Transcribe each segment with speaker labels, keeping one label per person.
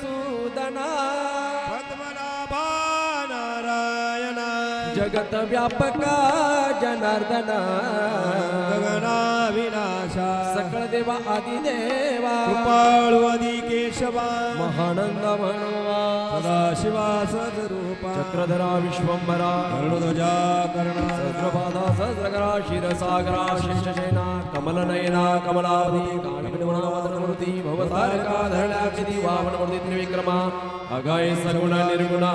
Speaker 1: मधुसूदना
Speaker 2: पद्मनाभा नारायण
Speaker 1: जगत व्यापका जनार्दना
Speaker 2: गगना विनाशा
Speaker 1: सकळ देवा आदिदेवा
Speaker 2: कृपाळु आदि केशवा
Speaker 1: महानंद मनवा
Speaker 2: सदाशिवा सदरूपा
Speaker 1: चक्रधरा विश्वंभरा
Speaker 2: करुणध्वजा कर्णा
Speaker 1: सहस्रपादा सहस्रकरा क्षीरसागरा शेषसेना कमलनयना कमलावती कालविनमूर्ति भवतारका धरणाक्षिति वामनमूर्ति त्रिविक्रमा अगाय सगुण निर्गुणा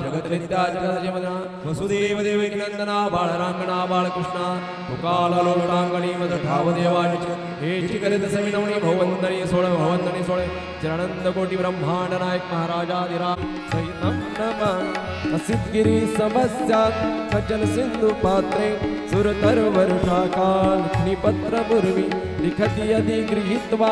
Speaker 1: जगत नित्या जगत जीवना वसुदेव देवकी नंदना बाळरांगणा बाळकृष्णा तुकालोटांगणी मद ठाव देवाच हेची करीत सविनवणी भवंतणी सोळे चिरानंद कोटी ब्रह्मांड नायक महाराजाधिरा सहितं नमः असितगिरी समस्या सचल सिंधु पात्रे सुरतर वर्षाकाल निपत्र पूर्वी लिखति यदि गृहीत्वा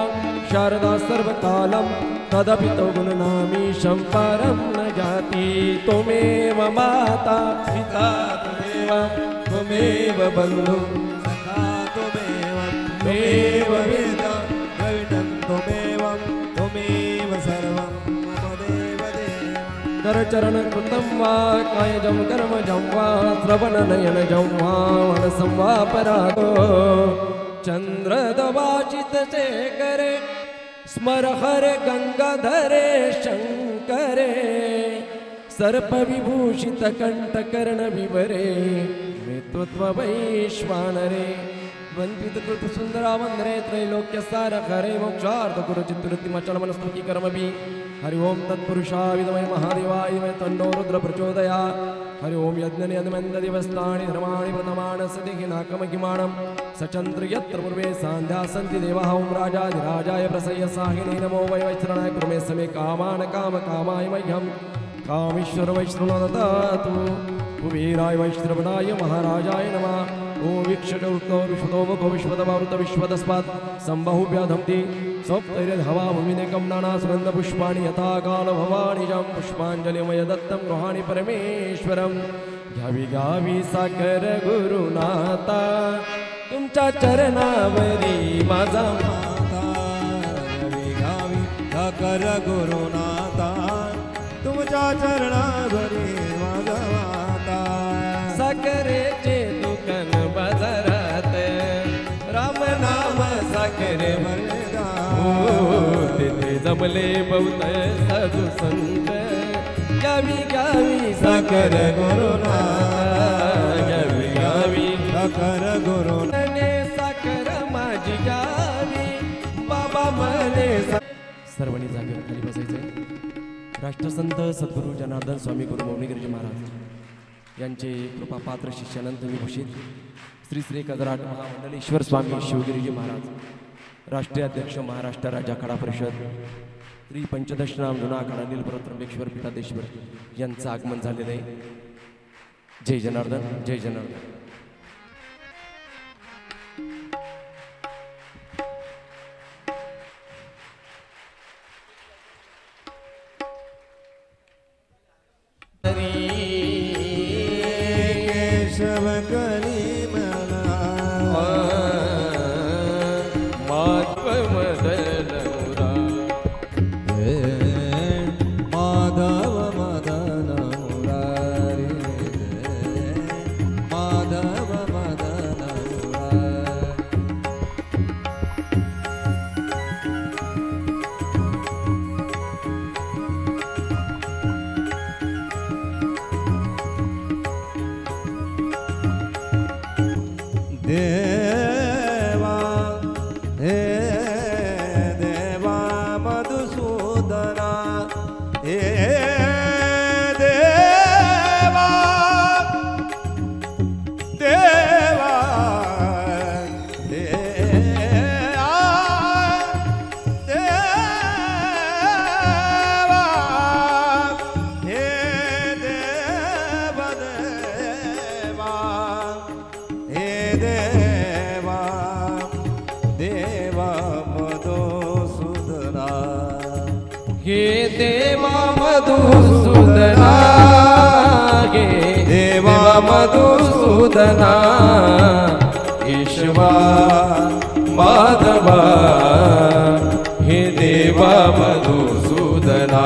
Speaker 1: शारदा सर्वकालं तदपि तो गुणनामी शंपरं न जाति त्वमेव माता पिता त्वमेव बन्धु
Speaker 2: सखा त्वमेव वेदा द्रविणं त्वमेव सर्वं मम देवदेव
Speaker 1: करचरण कृतं वा कायजं कर्मजं वा श्रवणनयनजं वा मनसं वा परातो चन्द्रदवाचित शेखरे स्मर हरे गंगाधरे शंकरे सर्प विभूषित कंठकर्ण विवरे नेतृत्व वैश्वानरे वंदित कृत सुंदरा वंदरे त्रैलोक्य सार हरे मोक्षार्थ गुरु चित्तवृत्तिमचल मनस्तुति कर्मभि हरि ओम तत्पुरुषा विद्महे महादेवाय धीमहि तन्नो रुद्र प्रचोदयात् हरि ओम यज्ञनियमन्ददिवस्तानि धर्माणि प्रथमान् सतिहि नाकमहिमाणं सचन्द्र यत्र पूर्वे सान्ध्या सन्ति देवाः ओम राजाधिराजाय प्रसह्य साहिने नमो वैश्रणाय कुर्मे समे कामान् कामकामाय मह्यं कामेश्वर वैश्रवणो ददातु कुबेराय वैश्रवणाय महाराजाय नमः ओम वीक्षणोक्तो विश्वतो मुखो विश्वतमावृत विश्वतस्मात् सम्बाहुभ्याधम्ति सप्तैर्यधवा भूमिनेकं नानासुगन्धपुष्पाणि यथा कालभवानिजं पुष्पाञ्जलिमय दत्तं गृहाणि परमेश्वरं घ्यावी गावी साकर गुरुनाथा तुमच्या चरणावरी माझा
Speaker 2: माता घ्यावी साकर गुरुनाथा तुमच्या चरणावरी माझा माता
Speaker 1: साखरेचे दुकान बाजारात राम नाम साखरे तिथे जमले बहुत साधू संत गावी गावी साखर गुरुनाथ गावी गावी
Speaker 2: साखर गुरुनाथ
Speaker 1: साखर माझी गावी बाबा मले सर्वांनी जागेवर खाली बसायचे। राष्ट्रसंत सद्गुरू जनार्दन स्वामी गुरु मौनीगिरीजी महाराज यांचे कृपापात्र शिष्यानंद विभूषित श्री श्री कदराट महामंडलेश्वर स्वामी शिवगिरीजी महाराज राष्ट्रीय अध्यक्ष महाराष्ट्र राज्य आखाडा परिषद श्री पंचदशनाम जुना आखाडा नीलपर्वत त्र्यंबकेश्वर पीठाधीश्वर यांचं आगमन झालेलं आहे। जय जनार्दन जय जनार्दन।
Speaker 2: केशव कली मला
Speaker 1: माधव मदन
Speaker 2: माधव मदन मुरारी माधव मदन देवा हे देवा मधुसूदना हे देवा देवा
Speaker 1: हे देवा मधुसूदना गे देवा मधुसूदना ईश्वा माधवा हे देवा मधुसूदना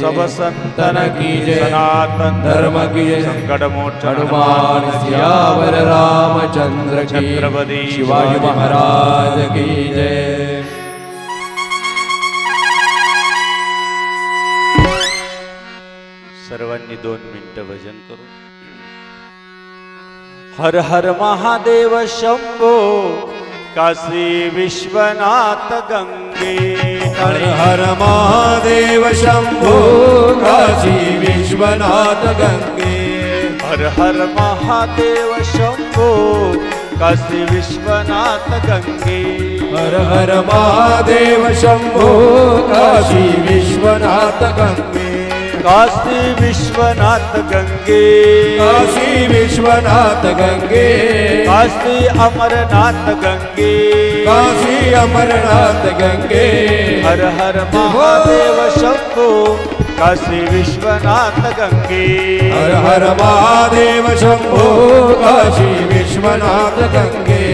Speaker 3: सब संतन की जय।
Speaker 1: सनातन
Speaker 3: धर्म की जय। संकट मोचन
Speaker 1: हनुमान सियावर रामचंद्र की।
Speaker 3: छत्रपति
Speaker 1: शिवाजी महाराज की जय।
Speaker 3: सर्वांनी 2 मिनिटं भजन करू. हर हर महादेव शंभो काशी विश्वनाथ गंगे.
Speaker 2: हर हर महादेव शंभो काशी विश्वनाथ गंगे.
Speaker 3: हर हर महादेव शंभो काशी विश्वनाथ गंगे.
Speaker 2: हर हर महादेव शंभो काशी विश्वनाथ गंगे.
Speaker 3: काशी विश्वनाथ गंगे.
Speaker 2: काशी विश्वनाथ गंगे.
Speaker 3: काशी अमरनाथ गंगे.
Speaker 2: काशी अमरनाथ गंगे.
Speaker 3: हर हर महादेव शंभो काशी विश्वनाथ गंगे.
Speaker 2: हर हर महादेव शंभो काशी विश्वनाथ गंगे.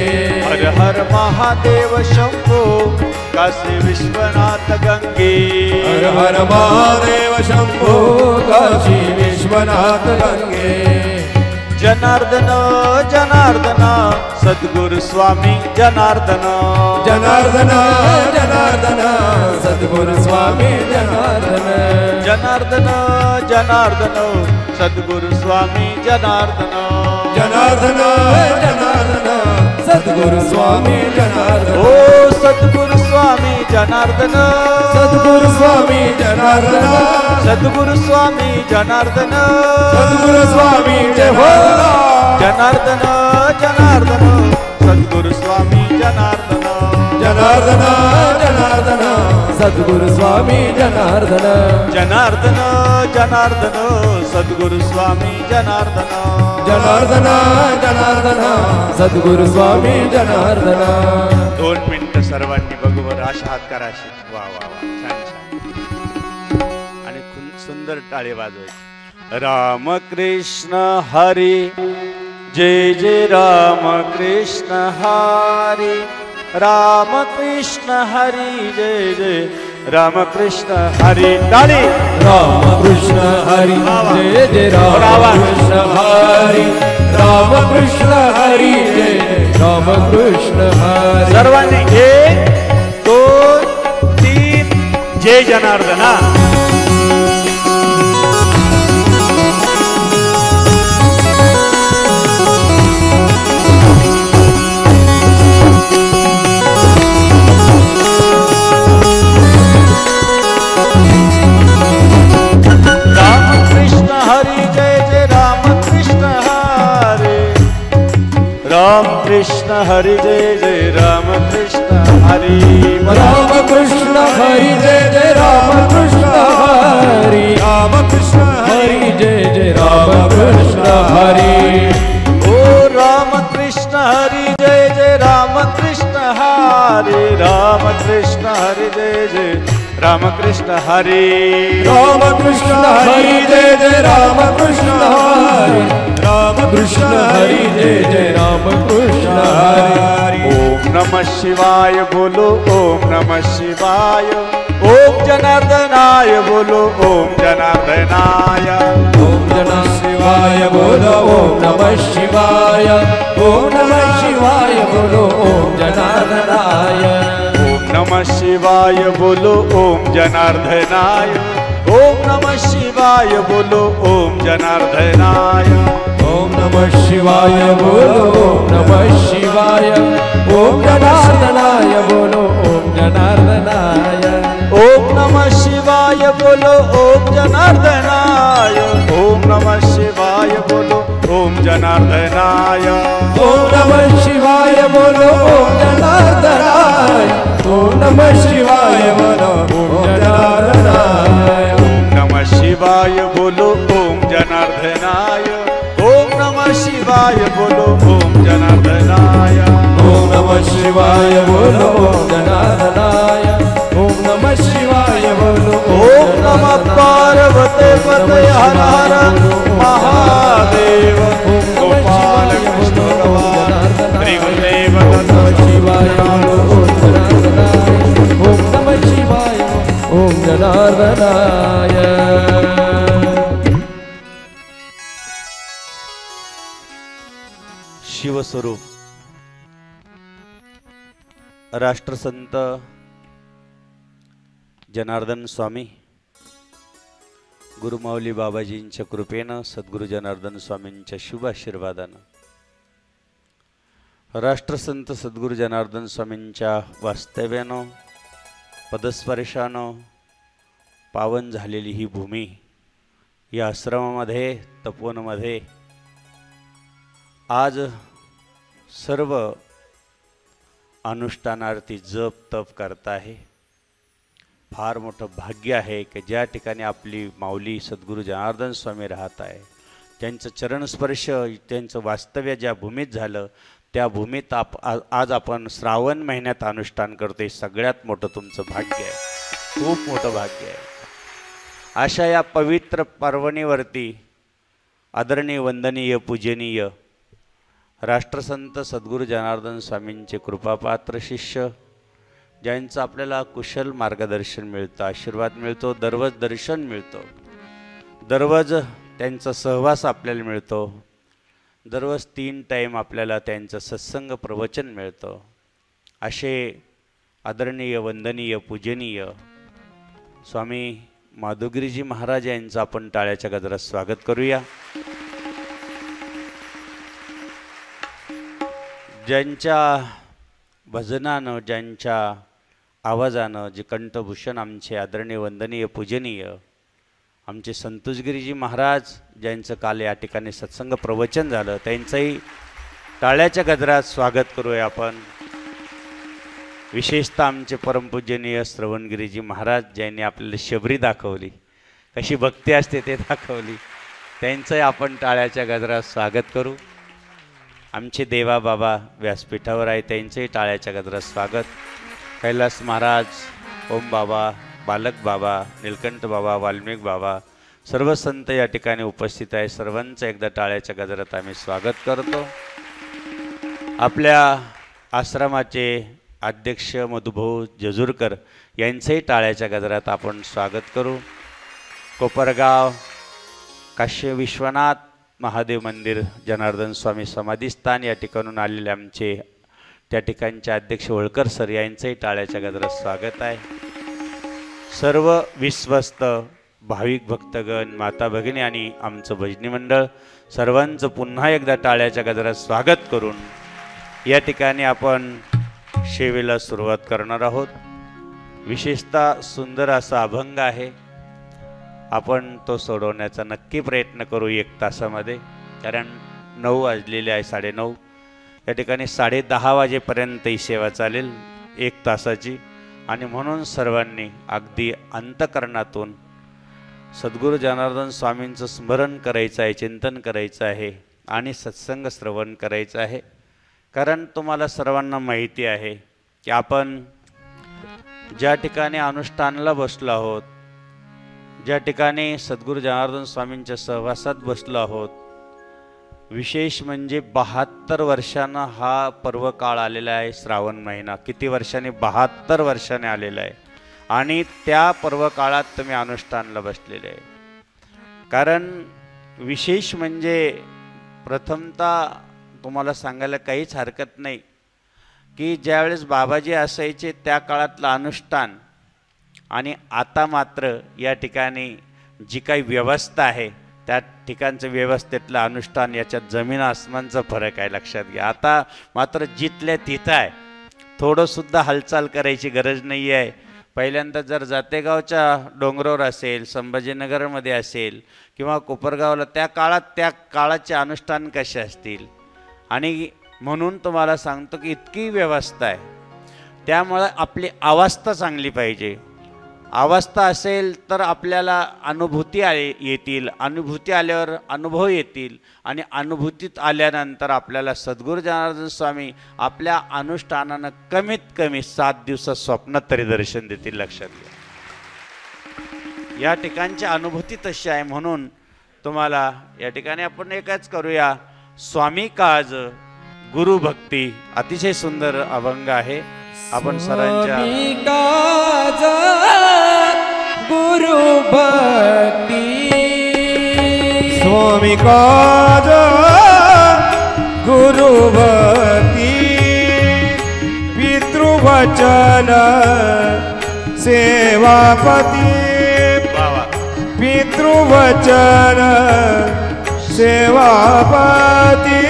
Speaker 3: हर हर महादेव शंभो काशी विश्वनाथ गंगे.
Speaker 2: हर हर महादेव शंभो काशी विश्वनाथ गंगे.
Speaker 3: जनार्दन जनार्दन सद्गुरु स्वामी जनार्दन.
Speaker 2: जनार्दन जनार्दन सद्गुरु स्वामी जनार्दन.
Speaker 3: जनार्दन जनार्दन सद्गुरु स्वामी जनार्दन.
Speaker 2: जनार्दन जनार्दन सद्गुरु स्वामी जनार्दन.
Speaker 3: ओ सद्गुरु स्वामी जनार्दन.
Speaker 2: सद्गुरु स्वामी जनार्दन.
Speaker 3: सद्गुरु स्वामी जनार्दन.
Speaker 2: सद्गुरु स्वामी
Speaker 3: जनार्दन जनार्दन सद्गुरु स्वामी जनार्दन.
Speaker 2: जनार्दन जनार्दन सद्गुरु स्वामी जनार्दन.
Speaker 3: जनार्दन जनार्दन सद्गुरु स्वामी जनार्दन.
Speaker 2: जनार्दन जनार्दन सद्गुरु स्वामी जनार्दन.
Speaker 3: 2 मिनिटं सर्वांनी भगवर अशा हात कराशी. वा वा वा छान छान. आणि सुंदर टाळे वाजवायचे. राम कृष्ण हरी जय जय राम कृष्ण हरी. राम कृष्ण हरी जय जय राम कृष्ण हरी. टाळी.
Speaker 2: राम कृष्ण हरी जय जय राम कृष्ण हरी. राम कृष्ण हरी जय जय राम कृष्ण हरी.
Speaker 3: सर्वांनी 1 2 3 जय जनार्दना. राम कृष्ण हरि जय जय राम कृष्ण हरि.
Speaker 2: राम कृष्ण हरी जय जय राम कृष्ण हरी. राम कृष्ण हरी जय जय राम कृष्ण हरी.
Speaker 3: ओ राम कृष्ण हरि जय जय राम कृष्ण हरि. राम कृष्ण हरि जय जय राम कृष्ण हरि.
Speaker 2: राम कृष्ण हरी जय जय राम कृष्ण हरी. राम कृष्ण हरी जय जय राम कृष्ण हरी.
Speaker 3: ओम नमः शिवाय बोलो ओम नमः शिवाय. ओम जनार्दनाय बोलो ओम जनार्दनाय.
Speaker 2: ओम नमः शिवाय बोलो ओम नमः शिवाय. ओम नमः शिवाय बोलो ओम जनार्दनाय.
Speaker 3: ओम नमः शिवाय बोलो ओम जनार्दनाय. ओम नमः शिवाय बोलो ओम जनार्दनाय.
Speaker 2: ओम नमः शिवाय बोलो ओम नमः शिवाय. ओम जनार्दनाय बोलो ओम जनार्दनाय.
Speaker 3: ओम नमः शिवाय बोलो ओम जनार्दनाय. ओम नमः शिवाय बोलो ओम जनार्दनाय.
Speaker 2: ओम नमः शिवाय बोलो ओम जनार्दनाय. ओम नमः शिवाय बोलो ओम जनार्दनाय.
Speaker 3: ओम नमः शिवाय बोलो ओम जनार्दनाय. ओम नमः शिवाय बोलो ओम जनार्दनाय.
Speaker 2: ओम नमः शिवाय बोलो ओम जनार्दनाय. ओम नमः शिवाय बोलो
Speaker 3: ओम नमः पार्वते पते हर हर महादेव. गोपाल कृष्ण भगवान त्रिगुदेव
Speaker 2: शिवाय बोलो ओम जनार्दनाय. ओम नमः शिवाय ओम जनार्दनाय.
Speaker 3: शिवस्वरूप राष्ट्रसंत जनार्दन स्वामी गुरुमाऊली बाबाजींच्या कृपेनं सद्गुरू जनार्दन स्वामींच्या शुभ आशीर्वादानं राष्ट्रसंत सद्गुरू जनार्दन स्वामींच्या वास्तव्यानं पदस्पर्शानं पावन झालेली ही भूमी या आश्रमामध्ये तपोवनमध्ये आज सर्व अनुष्ठानार्थी जप तप करत आहे। फार मोठं भाग्य आहे की ज्या ठिकाणी आपली माऊली सद्गुरू जनार्दन स्वामी राहत आहे, त्यांचं चरणस्पर्श त्यांचं वास्तव्य ज्या भूमीत झालं त्या भूमीत आज आपण श्रावण महिन्यात अनुष्ठान करतोय। सगळ्यात मोठं तुमचं भाग्य आहे, खूप मोठं भाग्य आहे। अशा या पवित्र पर्वणीवरती आदरणीय वंदनीय पूजनीय राष्ट्रसंत सद्गुरू जनार्दन स्वामींचे कृपापात्र शिष्य ज्यांचं आपल्याला कुशल मार्गदर्शन मिळतं, आशीर्वाद मिळतो, दररोज दर्शन मिळतो, दररोज त्यांचा सहवास आपल्याला मिळतो, दररोज 3 टाईम आपल्याला त्यांचं सत्संग प्रवचन मिळतं। असे आदरणीय वंदनीय पूजनीय स्वामी माधुगिरीजी महाराज यांचं आपण टाळ्याच्या गजरात स्वागत करूया। ज्यांच्या भजनानं ज्यांच्या आवाजानं जे कंठभूषण आमचे आदरणीय वंदनीय पूजनीय आमचे संतोषगिरीजी महाराज ज्यांचं काल या ठिकाणी सत्संग प्रवचन झालं त्यांचंही टाळ्याच्या गजरात स्वागत करूया आपण। विशेषतः आमचे परमपूजनीय श्रवणगिरीजी महाराज ज्यांनी आपल्याला शबरी दाखवली, कशी भक्ती असते ते दाखवली, त्यांचंही आपण टाळ्याच्या गजरात स्वागत करू। आमचे देवा बाबा व्यासपीठावर आहे त्यांचंही टाळ्याच्या गजरात स्वागत। कैलास महाराज, ओम बाबा, बालक बाबा, निलकंठ बाबा, वाल्मिक बाबा, सर्व संत या ठिकाणी उपस्थित आहे। सर्वांचं एकदा टाळ्याच्या गजरात आम्ही स्वागत करतो। आपल्या आश्रमाचे अध्यक्ष मधुभाऊ जजूरकर यांचंही टाळ्याच्या गजरात आपण स्वागत करू। कोपरगाव काशी विश्वनाथ महादेव मंदिर जनार्दन स्वामी समाधीस्थान या ठिकाणून आलेले आमचे त्या ठिकाणचे अध्यक्ष होळकर सर यांचंही टाळ्याच्या गजरात स्वागत आहे। सर्व विश्वस्त भाविक भक्तगण, माता भगिनी आणि आमचं भजनी मंडळ सर्वांचं पुन्हा एकदा टाळ्याच्या गजरात स्वागत करून या ठिकाणी आपण सेवेला सुरुवात करणार आहोत। विशेषतः सुंदर असा अभंग आहे, आपण तो सोडवण्याचा नक्की प्रयत्न करू 1 तासामध्ये, कारण 9 वाजलेले आहे, 9:30 या ठिकाणी 10:30 वाजेपर्यंत ही सेवा चालेल 1 तासाची। आणि म्हणून सर्वांनी अगदी अंतकरणातून सद्गुरू जनार्दन स्वामींचं स्मरण करायचं आहे, चिंतन करायचं आहे आणि सत्संग श्रवण करायचं आहे। कारण तुम्हाला सर्वांना माहिती आहे की आपण ज्या ठिकाणी अनुष्ठानाला बसलो आहोत, ज्या ठिकाणी सद्गुरू जनार्दन स्वामींच्या सहवासात बसलो आहोत, विशेष म्हणजे 72 वर्षांना हा पर्व काळ आलेला आहे। श्रावण महिना किती वर्षांनी? 72 वर्षांनी आलेला आहे आणि त्या पर्व काळात तुम्ही अनुष्ठानाला बसलेले आहे। कारण विशेष म्हणजे प्रथमतः तुम्हाला सांगायला काहीच हरकत नाही की ज्यावेळेस बाबाजी असायचे त्या काळातलं अनुष्ठान आणि आता मात्र या ठिकाणी जी काही व्यवस्था आहे त्या ठिकाणचं व्यवस्थेतलं अनुष्ठान याच्यात जमीन आसमानचा फरक आहे, लक्षात घ्या। आता मात्र जिथल्या तिथं आहे, थोडंसुद्धा हालचाल करायची गरज नाही आहे। पहिल्यांदा जर जातेगावच्या डोंगरावर असेल, संभाजीनगरमध्ये असेल किंवा कोपरगावला त्या काळाचे अनुष्ठान कसे असतील, आणि म्हणून तुम्हाला सांगतो की इतकी व्यवस्था आहे, त्यामुळे आपली अवस्था चांगली पाहिजे। अवस्था असेल तर आपल्याला अनुभूती येतील, अनुभूती आल्यावर अनुभव येतील आणि अनुभूतीत आल्यानंतर आपल्याला सद्गुरू जनार्दन स्वामी आपल्या अनुष्ठानानं कमीत कमी 7 दिवसात स्वप्नात तरी दर्शन देतील, लक्षात घ्या। या ठिकाणची अनुभूती तशी आहे, म्हणून तुम्हाला या ठिकाणी आपण एकच करूया, स्वामी काज गुरु भक्ती, अतिशय सुंदर अभंग आहे। आपण सरांच्या
Speaker 2: काज गुरु भक्ती, स्वामी काज गुरु गुरुभक्ती पितृवचन सेवापती पितृवचन सेवापती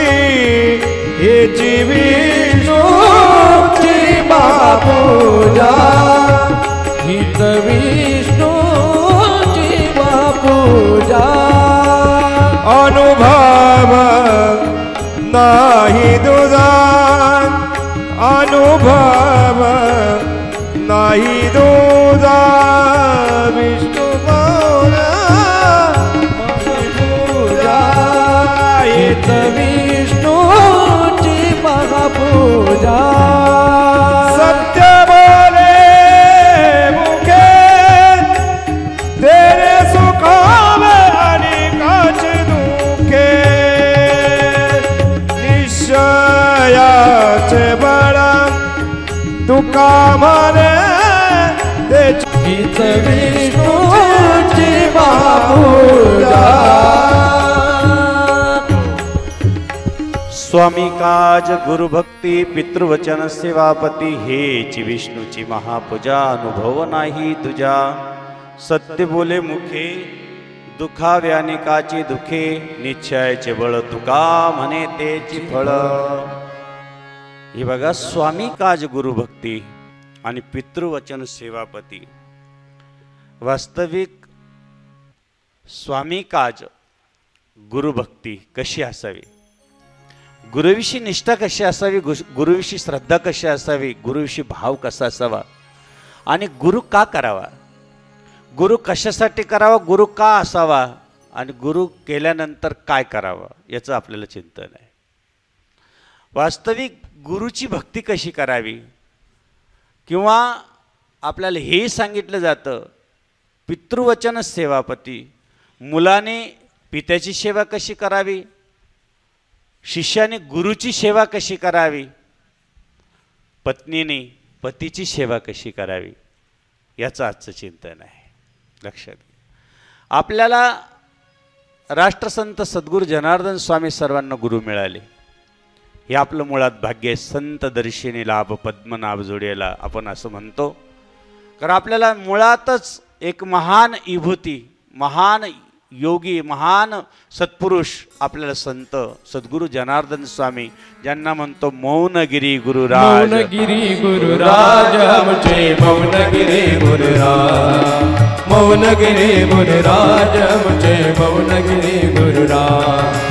Speaker 2: हेची विष्णूची महापूजा
Speaker 1: हित विष्णूची महापूजा
Speaker 2: अनुभव नाही तुझा अनुभव नाही तुझा विष्णू
Speaker 1: महापूजा हित विष्णूची महापूजा
Speaker 2: सत्य बोले मुखे तेरे सुखावे अनेकाच दुखे निश्चयाचे बळ तुका म्हणे
Speaker 1: हित विष्णूची महापूजा
Speaker 3: स्वामी काज गुरुभक्ती पितृवचन सेवापती हेची विष्णूची महापूजा अनुभव नाही तुझा सत्य बोले मुखे दुखावे अनेकाची दुखे निश्चयाचे बळ तुका म्हणे तेची फळ हे बघा स्वामी काज गुरुभक्ती आणि पितृवचन सेवापती वास्तविक स्वामी काज गुरुभक्ती कशी असावी गुरुविषयी निष्ठा कशी असावी गुरुविषयी श्रद्धा कशी असावी गुरुविषयी भाव कसा असावा आणि गुरु का करावा गुरु कशासाठी करावा गुरु का असावा आणि गुरु केल्यानंतर काय करावं याचं आपल्याला चिंतन आहे वास्तविक गुरुची भक्ती कशी करावी किंवा आपल्याला हेही सांगितलं जातं पितृवचन सेवापती मुलाने पित्याची सेवा कशी करावी शिष्याने गुरुची सेवा कशी करावी पत्नीने पतीची सेवा कशी करावी याचं आजचं चिंतन आहे लक्षात घ्या आपल्याला राष्ट्रसंत सद्गुरू जनार्दन स्वामी सर्वांना गुरु मिळाले हे आपलं मुळात भाग्य आहे संत दर्शिनी लाभ पद्मनाभ जोडेला आपण असं म्हणतो कारण आपल्याला मुळातच एक महान विभूती महान योगी महान सत्पुरुष आपल्याला संत सद्गुरू जनार्दन स्वामी ज्यांना म्हणतो मौनगिरी गुरुराज
Speaker 1: मौनगिरी गुरुराज आमचे मौनगिरी गुरुराज मौनगिरी गुरुराज आमचे मौनगिरी गुरुराज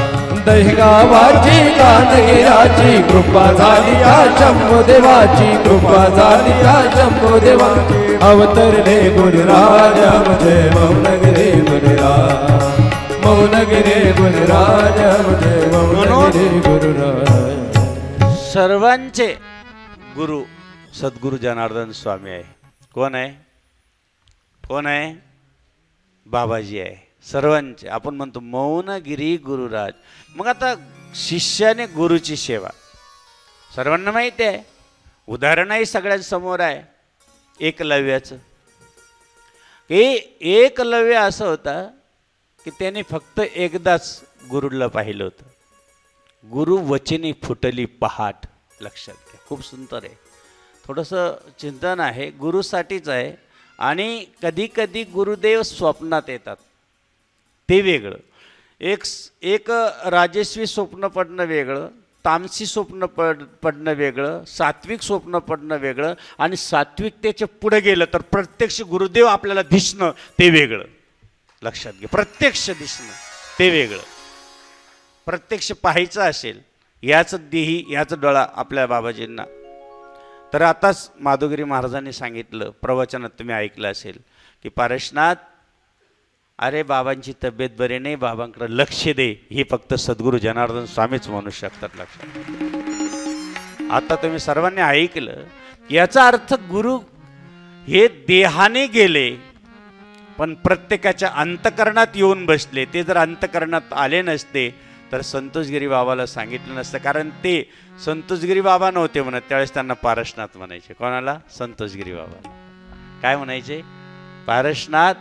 Speaker 1: दहिगावाची कानगिराची कृपा झाली या शंभुदेवाची कृपा झाली या शंभुदेवाची अवतरले गुरुराज आमचे मौनगिरी गुरुराज मौनगिरी गुरुराज आमचे मौनगिरी गुरुराज
Speaker 3: सर्वांचे गुरु सद्गुरू जनार्दन स्वामी आहे कोण आहे कोण आहे बाबाजी आहे सर्वांचे आपण म्हणतो मौनगिरी गुरुराज मग आता शिष्याने गुरुची सेवा सर्वांना माहिती आहे उदाहरणही सगळ्यांसमोर आहे एकलव्याचं की एकलव्य असं होता की त्याने फक्त एकदाच गुरुला पाहिलं होतं गुरु वचनी फुटली पहाट लक्षात घ्या खूप सुंदर आहे थोडंसं चिंतन आहे गुरुसाठीच आहे आणि कधी कधी गुरुदेव स्वप्नात येतात ते वेगळं एक राजस्वी स्वप्न पडणं वेगळं तामसी स्वप्न पडणं वेगळं सात्विक स्वप्न पडणं वेगळं आणि सात्विकतेच्या पुढे गेलं तर प्रत्यक्ष गुरुदेव आपल्याला दिसणं ते वेगळं लक्षात घ्या प्रत्यक्ष दिसणं ते वेगळं प्रत्यक्ष पाहायचं असेल याचं देही याचं डोळा आपल्या बाबाजींना तर आताच माधुगिरी महाराजांनी सांगितलं प्रवचनात तुम्ही ऐकलं असेल की पारशनाथ अरे बाबांची तब्येत बरी नाही बाबांकडे लक्ष दे हे फक्त सद्गुरू जनार्दन स्वामीच म्हणू शकतात लक्षात आता तुम्ही सर्वांनी ऐकलं याचा अर्थ गुरु हे देहाने गेले पण प्रत्येकाच्या अंतकरणात येऊन बसले ते जर अंतकरणात आले नसते तर संतोषगिरी बाबाला सांगितलं नसतं कारण ते संतोषगिरी बाबा नव्हते म्हणत त्यावेळेस त्यांना पारशनाथ म्हणायचे कोणाला संतोषगिरी बाबा काय म्हणायचे पारशनाथ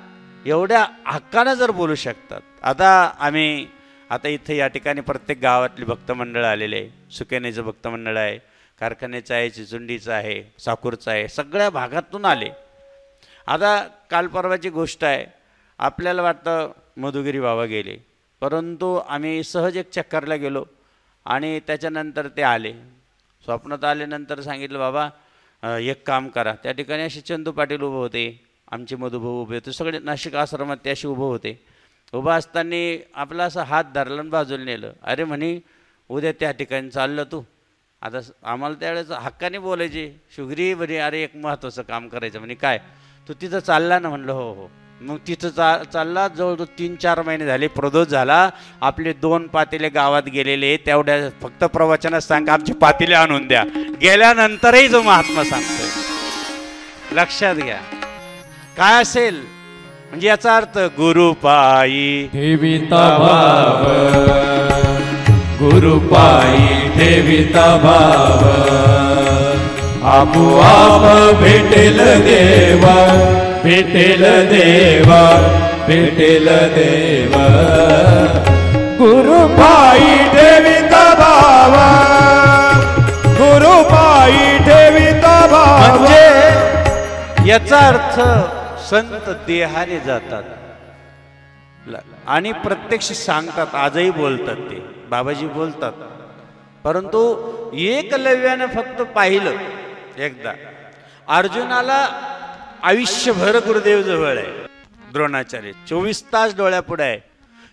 Speaker 3: एवढ्या हक्कानं जर बोलू शकतात आता आम्ही आता इथे या ठिकाणी प्रत्येक गावातली भक्त मंडळ आलेले आहे. सुकेनेचं भक्त मंडळ आहे, कारखान्याचं आहे, चिचुंडीचं आहे, साकूरचं आहे, सगळ्या भागातून आले. आता काल परवाची गोष्ट आहे. आपल्याला वाटतं मधुगिरी बाबा गेले, परंतु आम्ही सहज एक चक्करला गेलो आणि त्याच्यानंतर ते आले. स्वप्नात आल्यानंतर सांगितलं, बाबा एक काम करा. त्या ठिकाणी असे चंदू पाटील उभं होते, आमचे मधुभाऊ उभे होते, सगळे नाशिक आश्रमात ते असे उभं होते. उभं असताना आपला असा हात धरला आणि बाजूला नेलं. अरे म्हणे उद्या त्या ठिकाणी चाललं तू. आता आम्हाला त्यावेळेस हक्काने बोलायचे, शुगरी म्हणे अरे एक महत्त्वाचं काम करायचं. म्हणे काय? तू तिथं चालला ना? म्हणलं हो हो. मग तिथं चालला. जवळजवळ 3-4 महिने झाले प्रदोष झाला. आपले 2 पातेले गावात गेलेले, तेवढ्या फक्त प्रवचनात सांग आमचे पातेले आणून द्या. गेल्यानंतरही जो महात्मा सांगतोय लक्षात घ्या काय असेल. म्हणजे याचा अर्थ गुरुपायी
Speaker 2: ठेविता भाव, गुरुपायी ठेविता भाव, आपोआप भेटेल देवा, भेटेल देवा, भेटेल देवा. गुरुपायी ठेविता भाव, गुरुपायी ठेविता भाव.
Speaker 3: म्हणजे याचा अर्थ संत देहाने जातात आणि प्रत्यक्ष सांगतात. आजही बोलतात ते बाबाजी बोलतात. परंतु एकलव्यानं फक्त पाहिलं एकदा. अर्जुनाला आयुष्यभर गुरुदेव जवळ आहे. द्रोणाचार्य 24 तास डोळ्यापुढे आहे.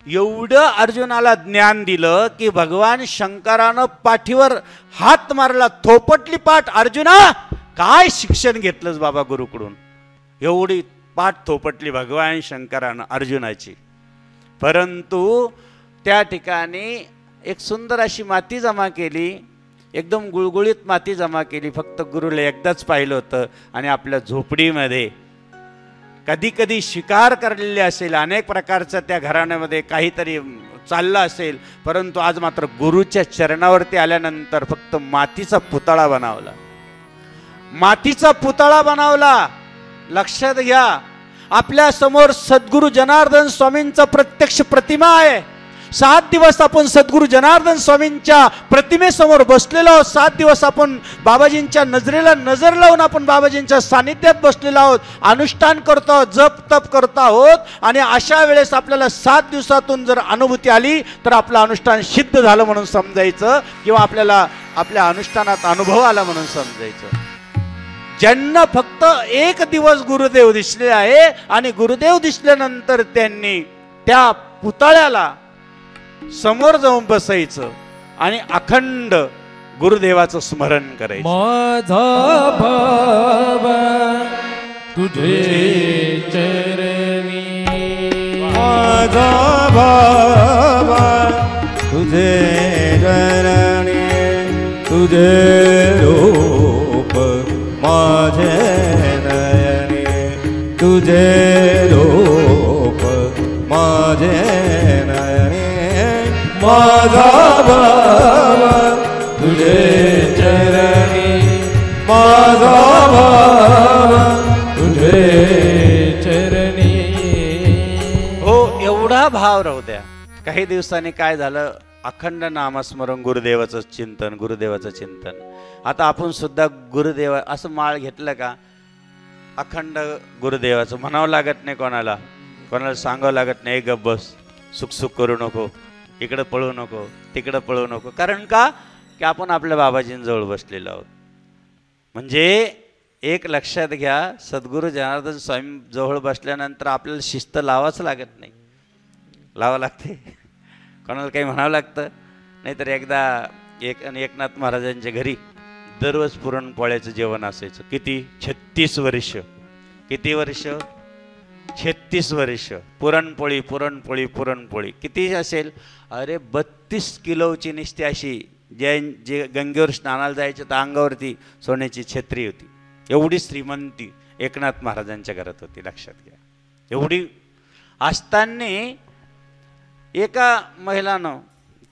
Speaker 3: एवढं अर्जुनाला ज्ञान दिलं की भगवान शंकरानं पाठीवर हात मारला, थोपटली पाठ. अर्जुना काय शिक्षण घेतलंस बाबा गुरुकडून? एवढी पाठ थोपटली भगवान शंकरानं अर्जुनाची. परंतु त्या ठिकाणी एक सुंदर अशी माती जमा केली, एकदम गुळगुळीत माती जमा केली. फक्त गुरुला एकदाच पाहिलं होतं. आणि आपल्या झोपडीमध्ये कधी कधी शिकार करलेले असेल, अनेक प्रकारचं त्या घराण्यामध्ये काहीतरी चाललं असेल, परंतु आज मात्र गुरुच्या चरणावरती आल्यानंतर फक्त मातीचा पुतळा बनवला. मातीचा पुतळा बनवला. लक्षात घ्या, आपल्या समोर सद्गुरू जनार्दन स्वामींचा प्रत्यक्ष प्रतिमा आहे. 7 दिवस आपण सद्गुरू जनार्दन स्वामींच्या प्रतिमेसमोर बसलेलो आहोत. 7 दिवस आपण बाबाजींच्या नजरेला नजर लावून आपण बाबाजींच्या सानिध्यात बसलेलो आहोत. अनुष्ठान करतो आहोत, जप तप करतो आहोत. आणि अशा वेळेस आपल्याला 7 दिवसातून जर अनुभूती आली तर आपलं अनुष्ठान सिद्ध झालं म्हणून समजायचं, किंवा आपल्याला आपल्या अनुष्ठानात अनुभव आला म्हणून समजायचं. ज्यांना फक्त 1 दिवस गुरुदेव दिसले आहे आणि गुरुदेव दिसल्यानंतर त्यांनी त्या पुतळ्याला समोर जाऊन बसायचं आणि अखंड गुरुदेवाचं स्मरण करायचं.
Speaker 2: माझा भाव तुझे चरणी, माझा भाव तुझे चरणी, तुझे रूप माझे नयनी, तुझे रूप माझे नयनी. माझा भाव तुझे चरणी, माझा भाव तुझे चरणी.
Speaker 3: हो, एवढा भाव राहू द्या. काही दिवसांनी काय झालं, अखंड नामस्मरण, गुरुदेवाचं चिंतन, गुरुदेवाचं चिंतन. आता आपण सुद्धा गुरुदेवा असं माळ घेतलं का, अखंड गुरुदेवाचं म्हणावं लागत नाही, कोणाला कोणाला सांगावं लागत नाही, गप्प बस, सुखसुख करू नको, इकडं पळू नको, तिकडं पळू नको. कारण का की आपण आपल्या बाबाजींजवळ बसलेलो आहोत. म्हणजे एक लक्षात घ्या, सद्गुरू जनार्दन स्वामी जवळ बसल्यानंतर आपल्याला शिस्त लावाच लागत नाही. लावा लागते, कोणाला काही म्हणावं लागतं. नाहीतर एकदा एकनाथ महाराजांच्या घरी दररोज पुरणपोळ्याचं जेवण असायचं. किती? 36 वर्ष. किती वर्ष? 36 वर्ष. पुरणपोळी पुरणपोळी पुरणपोळी. किती असेल? अरे 32 किलोची निस्ती अशी. जे गंगेवर स्नानाला जायचे तर अंगावरती सोन्याची छत्री होती. एवढी श्रीमंती एकनाथ महाराजांच्या घरात होती. लक्षात घ्या. एवढी असताना एका महिलानं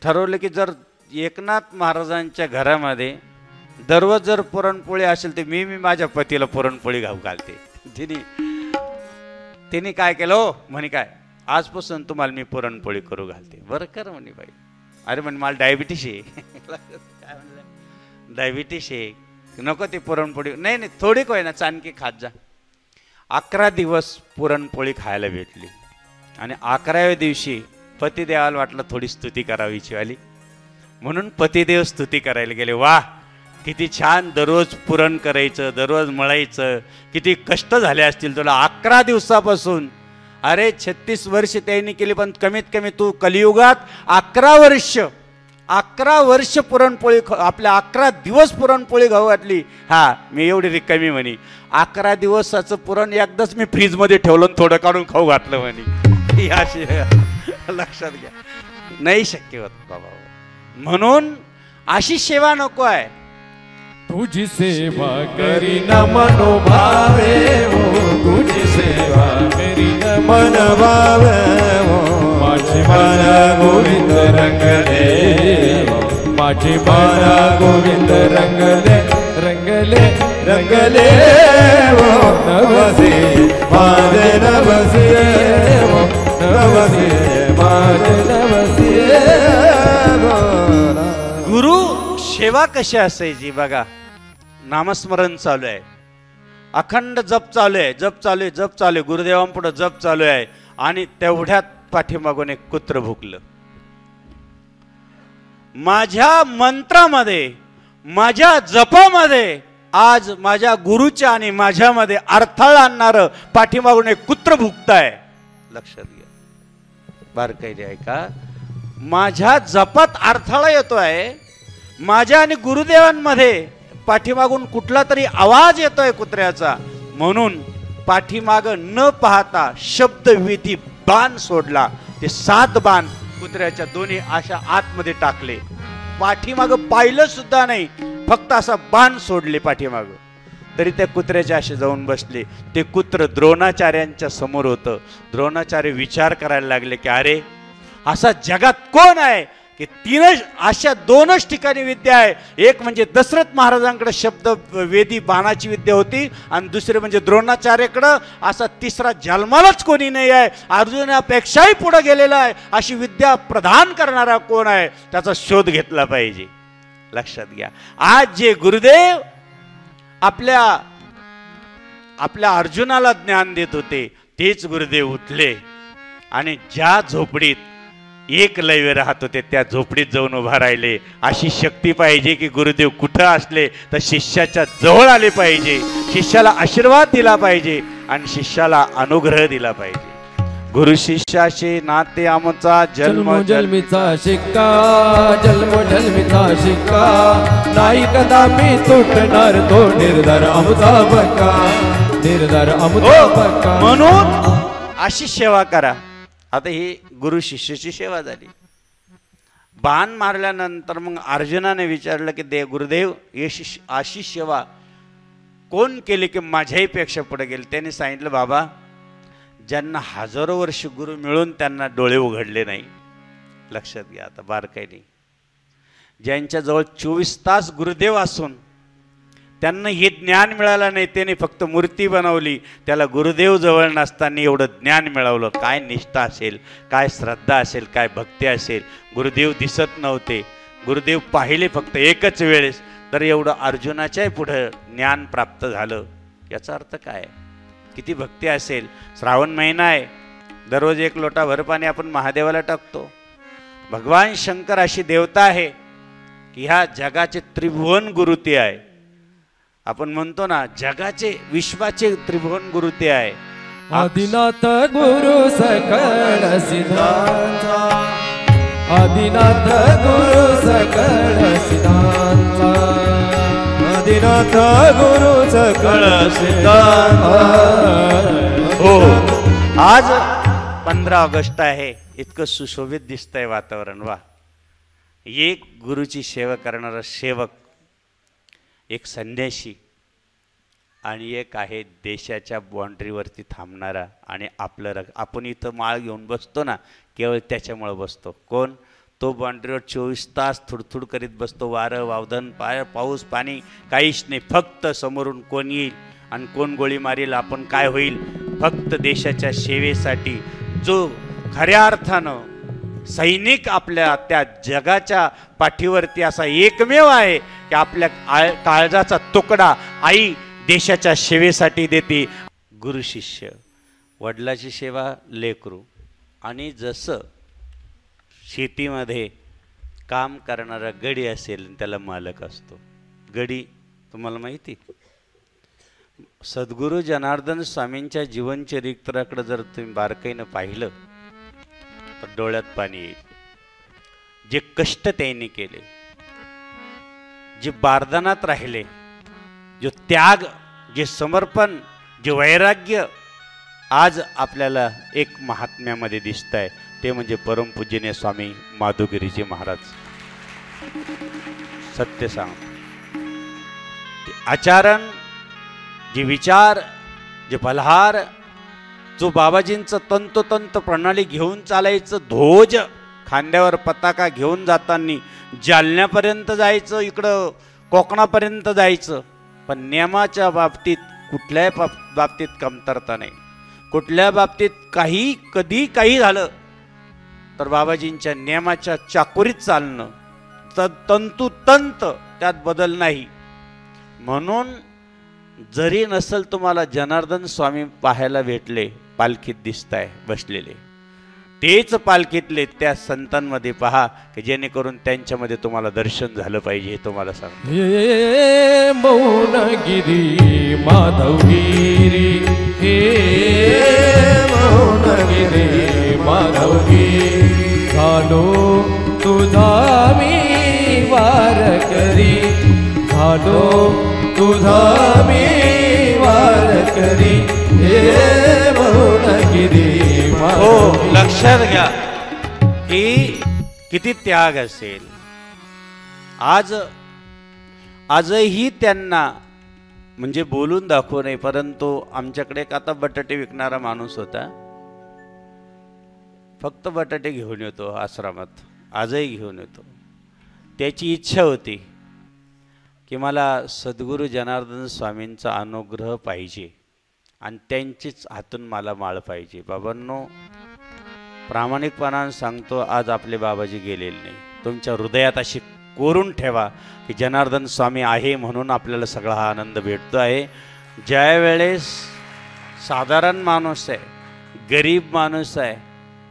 Speaker 3: ठरवलं की जर एकनाथ महाराजांच्या घरामध्ये दररोज जर पुरणपोळी असेल तर मी माझ्या पतीला पुरणपोळी घालते. तिने काय केलं, म्हणे काय, आजपासून तुम्हाला मी पुरणपोळी करू घालते. बरं कर म्हणे बाई. अरे म्हणे मला डायबिटीस आहे. काय म्हणलं, डायबिटीस आहे, नको ते पुरणपोळी. नाही नाही, थोडी काय ना चाणकी खात जा. 11 दिवस पुरणपोळी खायला भेटली आणि 11व्या दिवशी पतिदेवाला वाटलं थोडी स्तुती करावीची वाली, म्हणून पतिदेव स्तुती करायला गेले. वा किती छान, दररोज पुरण करायचं, दररोज मळायचं, किती कष्ट झाले असतील तुला 11 दिवसापासून. अरे 36 वर्ष त्यांनी केली, पण कमीत कमी तू कलियुगात 11 वर्ष पुरणपोळी आपल्या 11 दिवस पुरणपोळी खाऊ घातली. हा मी एवढी रिकामी म्हणे. 11 दिवसाचं पुरण एकदाच मी फ्रीजमध्ये ठेवलं, थोडं काढून खाऊ घातलं म्हणे. अशी लक्षात घ्या, नाही शक्य होत बाबा. म्हणून अशी सेवा नको आहे.
Speaker 2: तुझी सेवा करी न मनोभावे हो, तुझी सेवा करी न मनोभावे हो, माझी मन गोविंद रंगले, माझी मन गोविंद रंगले, रंगले रंगले हो, नवसे माझे नवसे हो, नवसे माझे नवसे.
Speaker 3: गुरु सेवा कशी असायची बघा. नामस्मरण चालू आहे, अखंड जप चालू आहे, जप चालू आहे, जप चालू आहे, गुरुदेवांपुढे जप चालू आहे आणि तेवढ्यात पाठीमागून एक कुत्र भुकलं. माझ्या मंत्रामध्ये, माझ्या जपामध्ये आज माझ्या गुरुच्या आणि माझ्यामध्ये अडथळा आणणारं पाठीमागून एक कुत्र भुकताय. लक्षात घ्या बारकाईने ऐका. माझ्या जपात अडथळा येतोय, माझ्या आणि गुरुदेवांमध्ये पाठीमागून कुठला तरी आवाज येतोय कुत्र्याचा, म्हणून पाठीमाग न पाहता शब्दविधी बाण सोडला. ते 7 बाण कुत्र्याच्या दोन्ही अशा आतमध्ये टाकले. पाठीमाग पाहिलं सुद्धा नाही, फक्त असा बाण सोडले पाठीमाग. तरी त्या कुत्र्याच्या असे जाऊन बसले. ते कुत्र द्रोणाचार्यांच्या समोर होतं. द्रोणाचार्य विचार करायला लागले की अरे असा जगात कोण आहे की 3 अशा 2च ठिकाणी विद्या आहे. एक म्हणजे दशरथ महाराजांकडे शब्द वेदी बाणाची विद्या होती आणि दुसरे म्हणजे द्रोणाचार्याकडं असा तिसरा जन्मालाच कोणी नाही आहे. अर्जुनापेक्षाही पुढे गेलेला आहे. अशी विद्या प्रदान करणारा कोण आहे, त्याचा शोध घेतला पाहिजे. लक्षात घ्या. आज जे गुरुदेव आपल्या अर्जुनाला ज्ञान देत होते तेच गुरुदेव उठले आणि ज्या झोपडीत एकलव्य राहत होते त्या झोपडीत जाऊन उभा राहिले. अशी शक्ती पाहिजे की गुरुदेव कुठं असले तर शिष्याच्या जवळ आले पाहिजे, शिष्याला आशीर्वाद दिला पाहिजे आणि शिष्याला अनुग्रह दिला पाहिजे. गुरु शिष्याशी नाते आमचा
Speaker 2: जन्मोजन्मीचा शिक्का, जन्मोजन्मीचा शिक्का, नाही कदापि तुटणार तो निर्धार आमचा पक्का, निर्धार आमचा पक्का.
Speaker 3: म्हणून अशी सेवा करा. आता ही गुरु शिष्याची सेवा झाली. बाण मारल्यानंतर मग अर्जुनाने विचारलं की गुरुदेव अशी सेवा कोण केली की माझ्याही पेक्षा पुढे गेले. त्यांनी सांगितलं बाबा ज्यांना हजारो वर्ष गुरु मिळून त्यांना डोळे उघडले नाही. लक्षात घ्या आता बारकाईने. ज्यांच्याजवळ 24 तास गुरुदेव असून त्यांना हे ज्ञान मिळालं नाही, त्याने फक्त मूर्ती बनवली, त्याला गुरुदेव जवळ नसताना एवढं ज्ञान मिळवलं. काय निष्ठा असेल, काय श्रद्धा असेल, काय भक्ती असेल. गुरुदेव दिसत नव्हते, गुरुदेव पाहिले फक्त एकच वेळेस, तर एवढं अर्जुनाच्याही पुढं ज्ञान प्राप्त झालं. याचा अर्थ काय? किती भक्ती असेल. श्रावण महिना आहे, दररोज 1 लोटा भर पाणी आपण महादेवाला टाकतो. भगवान शंकर अशी देवता आहे की ह्या जगाचे त्रिभुवन गुरु ते आहे. आपण म्हणतो ना जगाचे विश्वाचे त्रिभुवन गुरु ते आहे.
Speaker 2: आदिनाथ गुरु सकळ सिद्धांचा, आदिनाथ गुरु सकळ सिद्धांचा, आदिनाथ गुरु सकळ सिद्धांचा.
Speaker 3: हो, आज 15 ऑगस्ट आहे. इतकं सुशोभित दिसतंय वातावरण. वा. एक गुरुची सेवा करणारा सेवक, एक संन्यासी आणि एक आहे देशाच्या बाउंड्रीवरती थांबणारा. आणि आपलं आपण इथं माळ घेऊन बसतो ना, केवळ त्याच्यामुळं बसतो. कोण? तो बाउंड्रीवर 24 तास थुडथुड करीत बसतो. वारं वावधन पाऊस पाणी काहीच नाही, फक्त समोरून कोण येईल आणि कोण गोळी मारेल, आपण काय होईल, फक्त देशाच्या सेवेसाठी जो खऱ्या अर्थानं सैनिक आपल्या त्या जगाच्या पाठीवरती असा एकमेव आहे की आपल्या काळजाचा तुकडा आई देशाच्या सेवेसाठी देते. गुरु शिष्य, वडिलाची सेवा लेकरू, आणि जसं शेतीमध्ये काम करणारा गडी असेल त्याला मालक असतो. गडी तुम्हाला माहिती, सद्गुरू जनार्दन स्वामींच्या जीवनचरित्राकडे जर तुम्ही बारकाईनं पाहिलं तर डोळ्यात पाणी येईल. जे कष्ट त्यांनी केले, जे बारदानात राहिले, जो त्याग, जे समर्पण, जे वैराग्य आज आपल्याला एक महात्म्यामध्ये दिसत आहे, ते म्हणजे परमपूजनीय स्वामी माधुगिरीजी महाराज. सत्य सांग, ते आचरण, जे विचार, जे बलहार, जो बाबाजींचं तंतोतंत प्रणाली घेऊन चालायचं, ध्वज खांद्यावर पताका घेऊन जाताना जालन्यापर्यंत जायचं, इकडं कोकणापर्यंत जायचं, पण नियमाच्या बाबतीत कुठल्याही बाबतीत कमतरता नाही. कुठल्या बाबतीत काही कधी काही झालं तर बाबाजींच्या नियमाच्या चाकोरीत चालणं, तंतोतंत, त्यात बदल नाही. म्हणून जरी नसल तुम्हाला जनार्दन स्वामी पाहायला भेटले, पालखीत दिसताय बसलेले, तेच पालखीतले त्या संतांमध्ये पहा की जेणेकरून त्यांच्यामध्ये तुम्हाला दर्शन झालं पाहिजे. हे तुम्हाला सांगतो.
Speaker 2: हे मौनगिरी माधवगिरी, हे मौनगिरी माधवगिरी, झालो तुझा मी वारकरी, झालो तुझा मी वारकरी, हे मौनगिरी.
Speaker 3: हो, लक्षात घ्या की किती त्याग असेल. आजही त्यांना म्हणजे बोलून दाखवू नये, परंतु आमच्याकडे एक आता बटाटे विकणारा माणूस होता, फक्त बटाटे घेऊन येतो आश्रमात, आजही घेऊन येतो. त्याची इच्छा होती की मला सद्गुरू जनार्दन स्वामींचा अनुग्रह पाहिजे आणि त्यांचीच हातून मला माळ पाहिजे. बाबांनो, प्रामाणिकपणाने सांगतो, आज आपले बाबाजी गेलेले नाही. तुमच्या हृदयात अशी कोरून ठेवा की जनार्दन स्वामी आहे म्हणून आपल्याला सगळा हा आनंद भेटतो आहे. ज्या वेळेस साधारण माणूस आहे, गरीब माणूस आहे,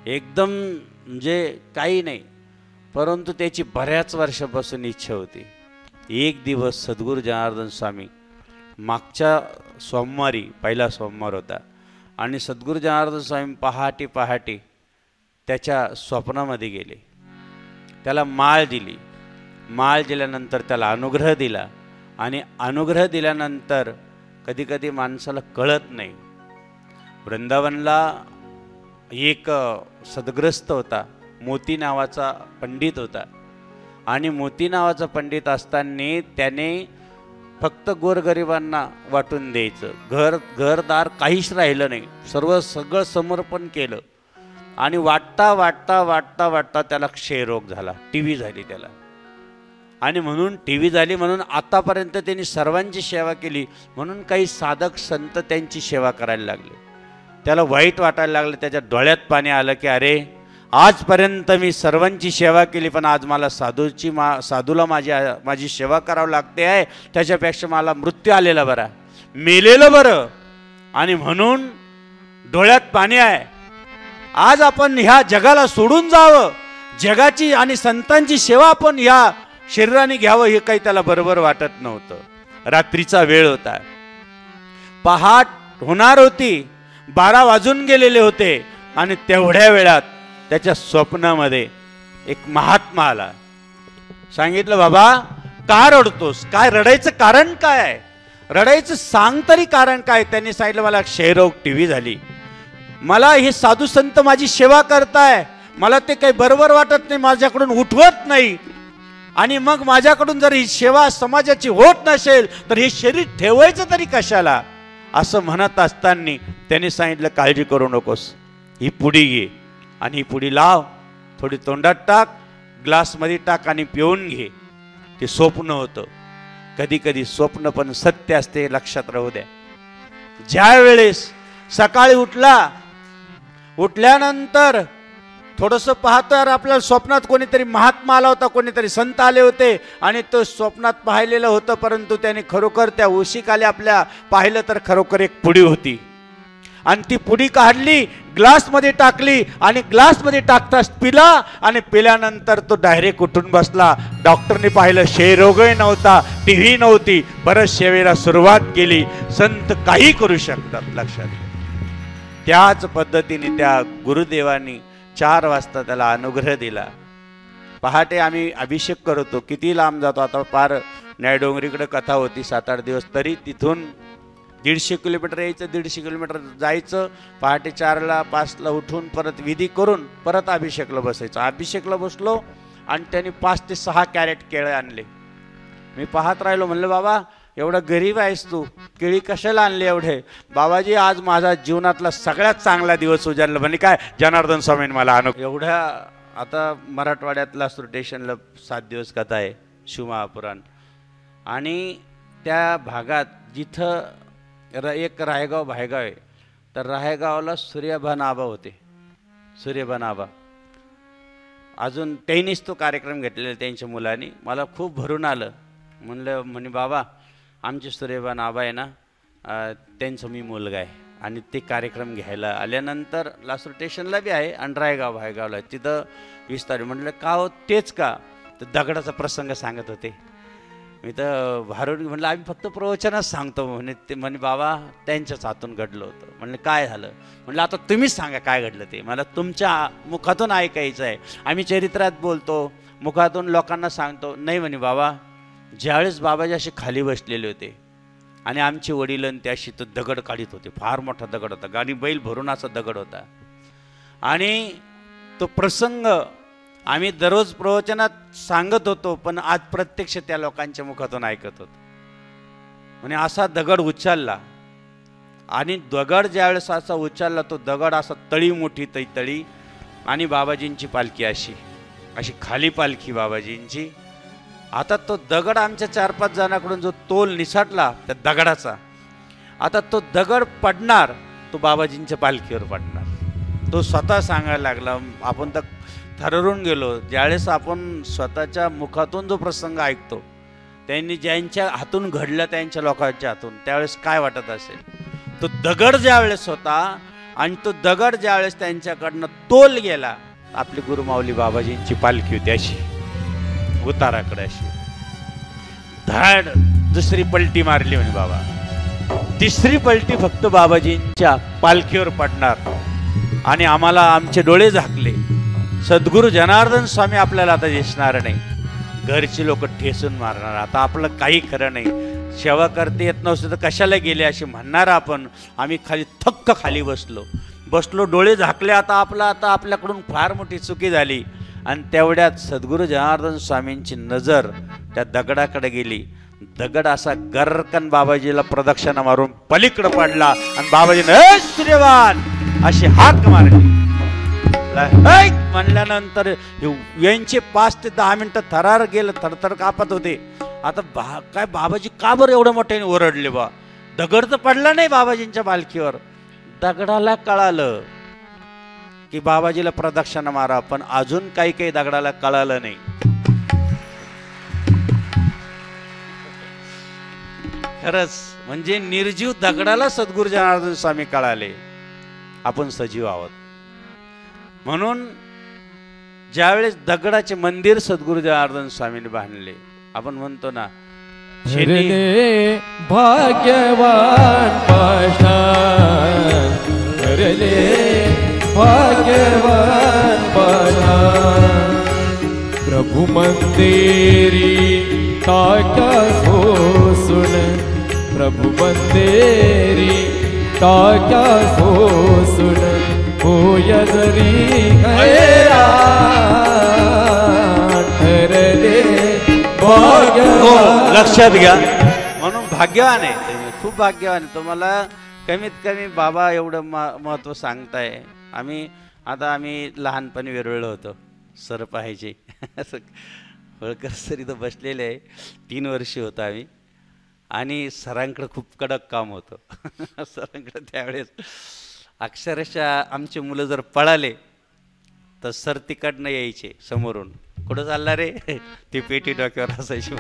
Speaker 3: एकदम म्हणजे काही नाही, परंतु त्याची बऱ्याच वर्षापासून इच्छा होती. एक दिवस सद्गुरू जनार्दन स्वामी मागच्या सोमवारी, पहिला सोमवार होता, आणि सद्गुरू जनार्दन स्वामी पहाटे त्याच्या स्वप्नामध्ये गेले. त्याला माळ दिली. माळ दिल्यानंतर त्याला अनुग्रह दिला, आणि अनुग्रह दिल्यानंतर कधीकधी माणसाला कळत नाही. वृंदावनला एक सद्ग्रस्त होता, मोती नावाचा पंडित होता, आणि मोती नावाचा पंडित असताना त्याने फक्त गोरगरिबांना वाटून द्यायचं, घरदार काहीच राहिलं नाही, सगळं समर्पण केलं. आणि वाटता त्याला क्षयरोग झाला, टीबी झाली त्याला. आणि म्हणून टीबी झाली म्हणून आतापर्यंत त्यांनी सर्वांची सेवा केली, म्हणून काही साधक संत त्यांची सेवा करायला लागले. त्याला वाईट वाटायला लागलं, त्याच्या डोळ्यात पाणी आलं की अरे, आजपर्यंत मी सर्वांची सेवा केली, पण आज मला साधूला माझी सेवा करावी लागते आहे, त्याच्यापेक्षा मला मृत्यू आलेला बरा, मेलेलं बरं. आणि म्हणून डोळ्यात पाणी आहे. आज आपण ह्या जगाला सोडून जावं, जगाची आणि संतांची सेवा आपण ह्या शरीराने घ्यावं, हे काही त्याला बरोबर वाटत नव्हतं. रात्रीचा वेळ होता, पहाट होणार होती, 12 वाजून गेलेले होते, आणि तेवढ्या वेळात त्याच्या स्वप्नामध्ये एक महात्मा आला. सांगितलं, बाबा का रडतोस, काय रडायचं कारण काय आहे, रडायचं सांग तरी कारण काय. त्यांनी सांगितलं, मला क्षयरोग, टीबी झाली, मला हे साधू संत माझी सेवा करताय, मला ते काही बरोबर वाटत नाही, माझ्याकडून उठवत नाही, आणि मग माझ्याकडून जर ही सेवा समाजाची होत नसेल तर हे शरीर ठेवायचं तरी कशाला. असं म्हणत असताना त्यांनी सांगितलं, काळजी करू नकोस, ही पुडी घे आणि ही पुडी लाव, थोडी तोंडात टाक, ग्लासमध्ये टाक आणि पिऊन घे. ते स्वप्न होतं. कधी कधी स्वप्न पण सत्य असते, लक्षात राहू द्या. ज्या वेळेस सकाळी उठल्यानंतर थोडंसं पाहतोय आपल्याला स्वप्नात कोणीतरी महात्मा आला होता, कोणीतरी संत आले होते आणि तो स्वप्नात पाहिलेलं होतं, परंतु त्याने खरोखर त्या उशिकाले आपल्या पाहिलं तर खरोखर एक पुडी होती आणि ती पुडी काढली, ग्लासमध्ये टाकली आणि ग्लासमध्ये टाकताच पिला आणि पिल्यानंतर तो डायरेक्ट उठून बसला. डॉक्टरने पाहिलं, क्षयरोगही नव्हता, टीव्ही नव्हती, परत सेवेला सुरुवात केली. संत काही करू शकतात, लक्षात घ्या. त्याच पद्धतीने त्या गुरुदेवांनी 4 वाजता त्याला अनुग्रह दिला. पहाटे आम्ही अभिषेक करतो, किती लांब जातो, आता पार न्यायडोंगरीकडे कथा होती 7-8 दिवस, तरी तिथून 150 किलोमीटर यायचं, 150 किलोमीटर जायचं. पहाटे 4ला 5ला उठून परत विधी करून परत अभिषेकला बसायचं. अभिषेकला बसलो आणि त्यांनी 5 ते 6 कॅरेट केळे आणले. मी पाहत राहिलो, म्हणलं बाबा एवढा गरीब आहेस तू, केळी कशाला आणले एवढे? बाबाजी आज माझा जीवनातला सगळ्यात चांगला दिवस उजाडला. म्हणजे काय, जनार्दन स्वामींनी मला एवढ्या, आता मराठवाड्यातला स्टेशनला 7 दिवस कथा आहे, शिवमहापुराण. आणि त्या भागात जिथं एक रायगाव भायगाव आहे, तर रायगावला सूर्यभान आबा होते. सूर्यभान आबा अजून त्यांनीच तो कार्यक्रम घेतलेला त्यांच्या मुलांनी. मला खूप भरून आलं. म्हणलं, म्हणे बाबा आमचे सूर्यभान आबा आहे ना, त्यांचं मी मुलगा आहे आणि ते कार्यक्रम घ्यायला आल्यानंतर लासूर स्टेशनला बी आहे आणि रायगाव भायगावला तिथं 20 तारीख. म्हटलं का हो, तेच का? तर दगडाचा प्रसंग सांगत होते. मी तर भारून म्हटलं आम्ही फक्त प्रवचनच सांगतो. म्हणे ते म्हणे बाबा त्यांच्याच हातून घडलं होतं. म्हणलं काय झालं? म्हटलं आता तुम्हीच सांगा काय घडलं ते, मला तुमच्या मुखातून ऐकायचं आहे. आम्ही चरित्रात बोलतो, मुखातून लोकांना सांगतो. नाही म्हणे बाबा, ज्यावेळेस बाबाजी असे खाली बसलेले होते आणि आमचे वडील त्याशी तो दगड काढीत होते, फार मोठा दगड होता, गाडी बैल भरून असा दगड होता. आणि तो प्रसंग आम्ही दररोज प्रवचनात सांगत होतो, पण आज प्रत्यक्ष त्या लोकांच्या मुखातून ऐकत होतो. म्हणजे असा दगड उचलला आणि दगड ज्यावेळेस असा उचलला, तो दगड असा तळी मोठी तळी आणि बाबाजींची पालखी अशी अशी खाली पालखी बाबाजींची. आता तो दगड आमच्या 4-5 जणांकडून जो तोल निसटला त्या दगडाचा, आता तो दगड पडणार, तो बाबाजींच्या पालखीवर पडणार. तो स्वतः सांगायला लागला. आपण तर ठरवून गेलो, ज्यावेळेस आपण स्वतःच्या मुखातून जो प्रसंग ऐकतो, त्यांनी ज्यांच्या हातून घडलं त्यांच्या लोकांच्या हातून, त्यावेळेस काय वाटत असेल. तो दगड ज्यावेळेस होता आणि तो दगड ज्यावेळेस त्यांच्याकडनं तोल गेला, आपली गुरुमाऊली बाबाजींची पालखी होती अशी उताराकडे अशी धाड. दुसरी पलटी मारली म्हणे बाबा, तिसरी पलटी फक्त बाबाजींच्या पालखीवर पडणार आणि आम्हाला आमचे डोळे झाकले. सद्गुरू जनार्दन स्वामी आपल्याला आता दिसणार नाही, घरची लोक ठेसून मारणार. आता आपलं काही खरं नाही. सेवा करते येत नव्हतं तर कशाला गेले असे म्हणणार आपण. आम्ही खाली थक्क खाली बसलो, डोळे झाकले. आता आपल्याकडून फार मोठी चुकी झाली. आणि तेवढ्यात सद्गुरू जनार्दन स्वामींची नजर त्या दगडाकडे गेली. दगड असा गरकन बाबाजीला प्रदक्षिणा मारून पलीकडे पडला आणि बाबाजीने सूर्यवान अशी हाक मारली. म्हणल्यानंतर यांचे 5 ते 10 मिनिटं थरार गेलं, थरथर कापत होते. आता काय बाबाजी का बरं एवढं मोठ्याने ओरडले बा? दगड तर पडला नाही बाबाजींच्या पालखीवर. दगडाला कळालं की बाबाजीला प्रदक्षिणा मारा, पण अजून काही दगडाला कळालं नाही. खरंच म्हणजे निर्जीव दगडाला सद्गुरू जनार्दन स्वामी कळाले, आपण सजीव आहोत. म्हणून ज्यावेळेस दगडाचे मंदिर सद्गुरू जनार्दन स्वामींनी बांधले, आपण म्हणतो ना,
Speaker 2: भाग्यवान पाषाण, भाग्यवान पाषाण, प्रभु मंदिरी ताक्या सोसून, प्रभु मंदिरी ताक्या सोसून, होय जरी
Speaker 3: लक्षात घ्या. म्हणून भाग्यवान आहे, खूप भाग्यवान आहे. तुम्हाला कमीत कमी बाबा एवढं महत्त्व सांगताय. आम्ही लहानपणी वेरवळलो होतो, सर पाहायचे. होळकर सर इथं बसलेले आहे. 3 वर्षी होतो आम्ही आणि सरांकडे खूप कडक काम होतं. सरांकडे त्यावेळेस अक्षरशः आमचे मुलं जर पळाले तर सर तिकडनं यायचे समोरून, कुठं चालला रे, ती पेटी डोक्यावर असायची,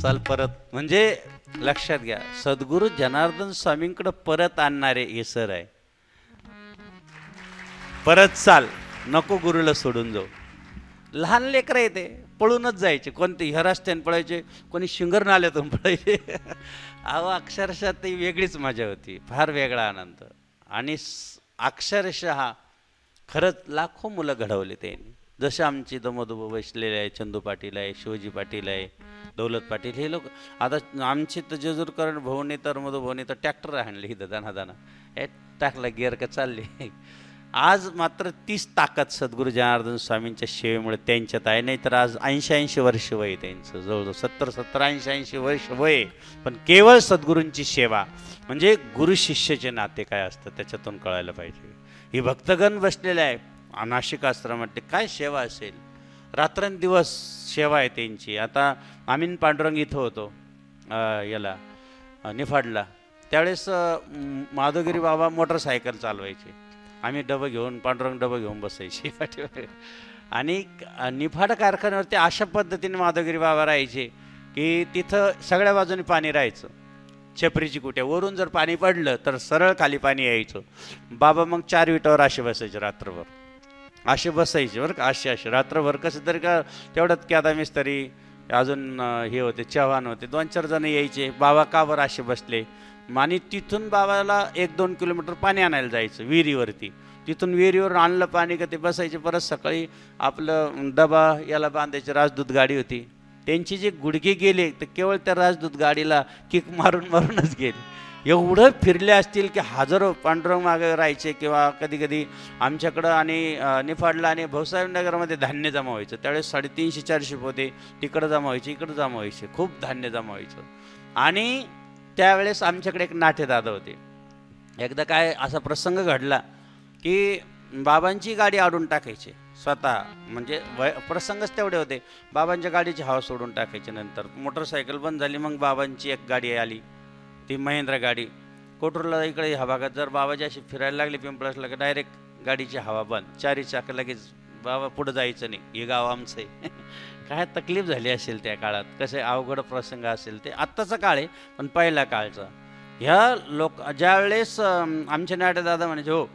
Speaker 3: चाल परत. म्हणजे लक्षात घ्या, सद्गुरू जनार्दन स्वामींकडे परत आणणारे हे सर आहे. परत चाल, नको गुरुला सोडून जाऊ. लहान लेकरं येते पळूनच जायचे, कोणते ह्या रस्त्याने पळायचे, कोणी शिंगर नाल्यातून पळायचे. अहो अक्षरशः ती वेगळीच मजा होती, फार वेगळा आनंद. आणि अक्षरशः खरंच लाखो मुलं घडवले त्यांनी. जसे आमची दमोदोबो बसलेले आहे, चंदू पाटील आहे, शिवजी पाटील आहे, दौलत पाटील, हे लोक. आता आमची तर जेजूरकर भवनी तर मधुभवनी तर ट्रॅक्टर आणले इथं दाना हे टाकला गिअर का चालले. आज मात्र तीच ताकद सद्गुरू जनार्दन स्वामींच्या सेवेमुळे त्यांच्यात आहे. नाही तर आज 80-80 वर्ष वय त्यांचं, जवळजवळ 70-80 वर्ष वय. पण केवळ सद्गुरूंची सेवा म्हणजे गुरु शिष्याचे नाते काय असतं त्याच्यातून कळायला पाहिजे. ही भक्तगण बसलेले आहे नाशिक आश्रमात, काय सेवा असेल, रात्रंदिवस सेवा आहे त्यांची. आता आम्ही पांडुरंग इथं होतो याला निफाडला, त्यावेळेस माधवगिरी बाबा मोटरसायकल चालवायचे, आम्ही डबं घेऊन पांडुरंग डबं घेऊन बसायचे. आणि निफाड कारखान्यावरती अशा पद्धतीने माधवगिरी बाबा राहायचे की तिथं सगळ्या बाजूने पाणी राहायचं, छपरीची कुट्या, वरून जर पाणी पडलं तर सरळ खाली पाणी यायचं. बाबा मग 4 विटावर असे बसायचे रात्रभर, असे बसायचे बरं का, असे रात्रभर. कसं तरी का तेवढ्यात की आता मिस्त्री अजून हे होते, चव्हाण होते, 2-4 जण यायचे. बाबा का बरं असे बसले, आणि तिथून बाबाला 1-2 किलोमीटर पाणी आणायला जायचं विहिरीवरती. तिथून विहिरीवर आणलं पाणी का ते बसायचे. परत सकाळी आपलं डबा याला बांधायचे, राजदूत गाडी होती त्यांची. जे गुडघे गेले तर केवळ त्या राजदूत गाडीला किक मारूनच गेले. एवढं फिरले असतील की हजारो पांडुरंग मागे राहायचे. किंवा कधी कधी आमच्याकडं आणि निफाडला आणि भाऊसाहेब नगरमध्ये धान्य जमा व्हायचं, त्यावेळेस 350-400 पोते तिकडं जमा व्हायचे, इकडं जमा व्हायचे, खूप धान्य जमा व्हायचं. आणि त्यावेळेस आमच्याकडे एक नाठे दादा होते. एकदा काय असा प्रसंग घडला की बाबांची गाडी आडून टाकायची स्वतः, म्हणजे प्रसंगच तेवढे होते. बाबांच्या गाडीची हवा सोडून टाकायची. नंतर मोटरसायकल बंद झाली, मग बाबांची एक गाडी आली, ती महिंद्रा गाडी. कोटूरला इकडे ह्या भागात जर बाबाजी अशी फिरायला लागली पिंपळसला की डायरेक्ट गाडीची हवा बंद, 4 चाकं लगेच, बाबा पुढं जायचं नाही, हे गाव आमचं आहे. काय तकलीफ झाली असेल त्या काळात, कसे अवघड प्रसंग असेल ते. आत्ताचा काळ आहे पण पहिल्या काळचा. ह्या ज्यावेळेस आमचे नाटे दादा म्हणायचे, हो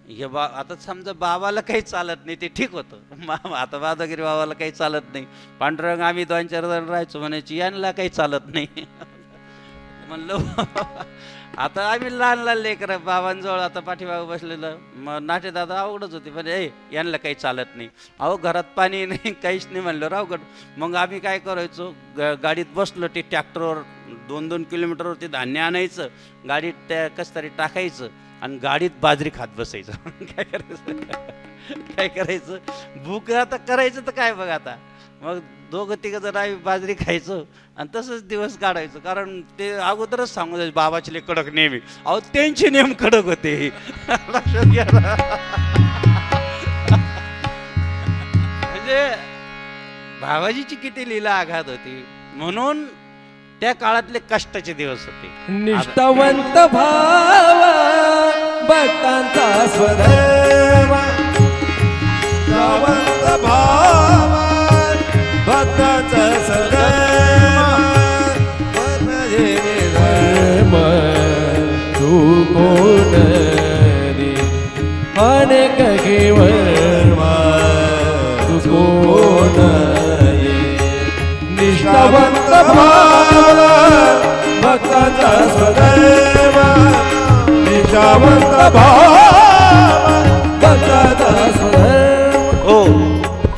Speaker 3: हे आता समजा बाबाला काही चालत नाही ते ठीक होतं, आता माधवगिरी बाबाला काही चालत नाही, पांडुरंग आम्ही 2-4 जण राहायचो म्हणायची, यांना काही चालत नाही. म्हणलं आता आम्ही लहान लेकरं बाबांजवळ आता पाठीमागं बसलेलं, मग नाटे दादा अवघडच होते, म्हणजे यांना काही चालत नाही. अहो घरात पाणी नाही, काहीच नाही, म्हणलं अवघड. मग आम्ही काय करायचो, गाडीत बसलो, ते ट्रॅक्टरवर 2-2 किलोमीटरवरती धान्य आणायचं, गाडीत त्या कसं तरी टाकायचं आणि गाडीत बाजरी खात बसायचं. काय करायचं, भूक आता करायचं तर काय बघ आता. मग 2-3 जण आम्ही बाजरी खायचो आणि तसंच दिवस काढायचो. कारण ते अगोदरच सांगू द्यायचे बाबाचे लय कडक नेहमी. अहो त्यांचे नेम कडक होते. लक्षात घ्या. म्हणजे बाबाजीची किती लीला आघात होती. म्हणून त्या काळातले कष्टाचे दिवस होते.
Speaker 2: निष्ठावंत भाव भक्तांचा स्वधर्म, निष्ठावंत भाव भक्तांचा स्वधर्म, धर्म तू कोण रे अनेक केवळ तू कोण रे. निष्ठावंत भाव भक्तांचा स्वधर्म, निष्ठावंत भाव भक्तांचा स्वधर्म.
Speaker 3: हो,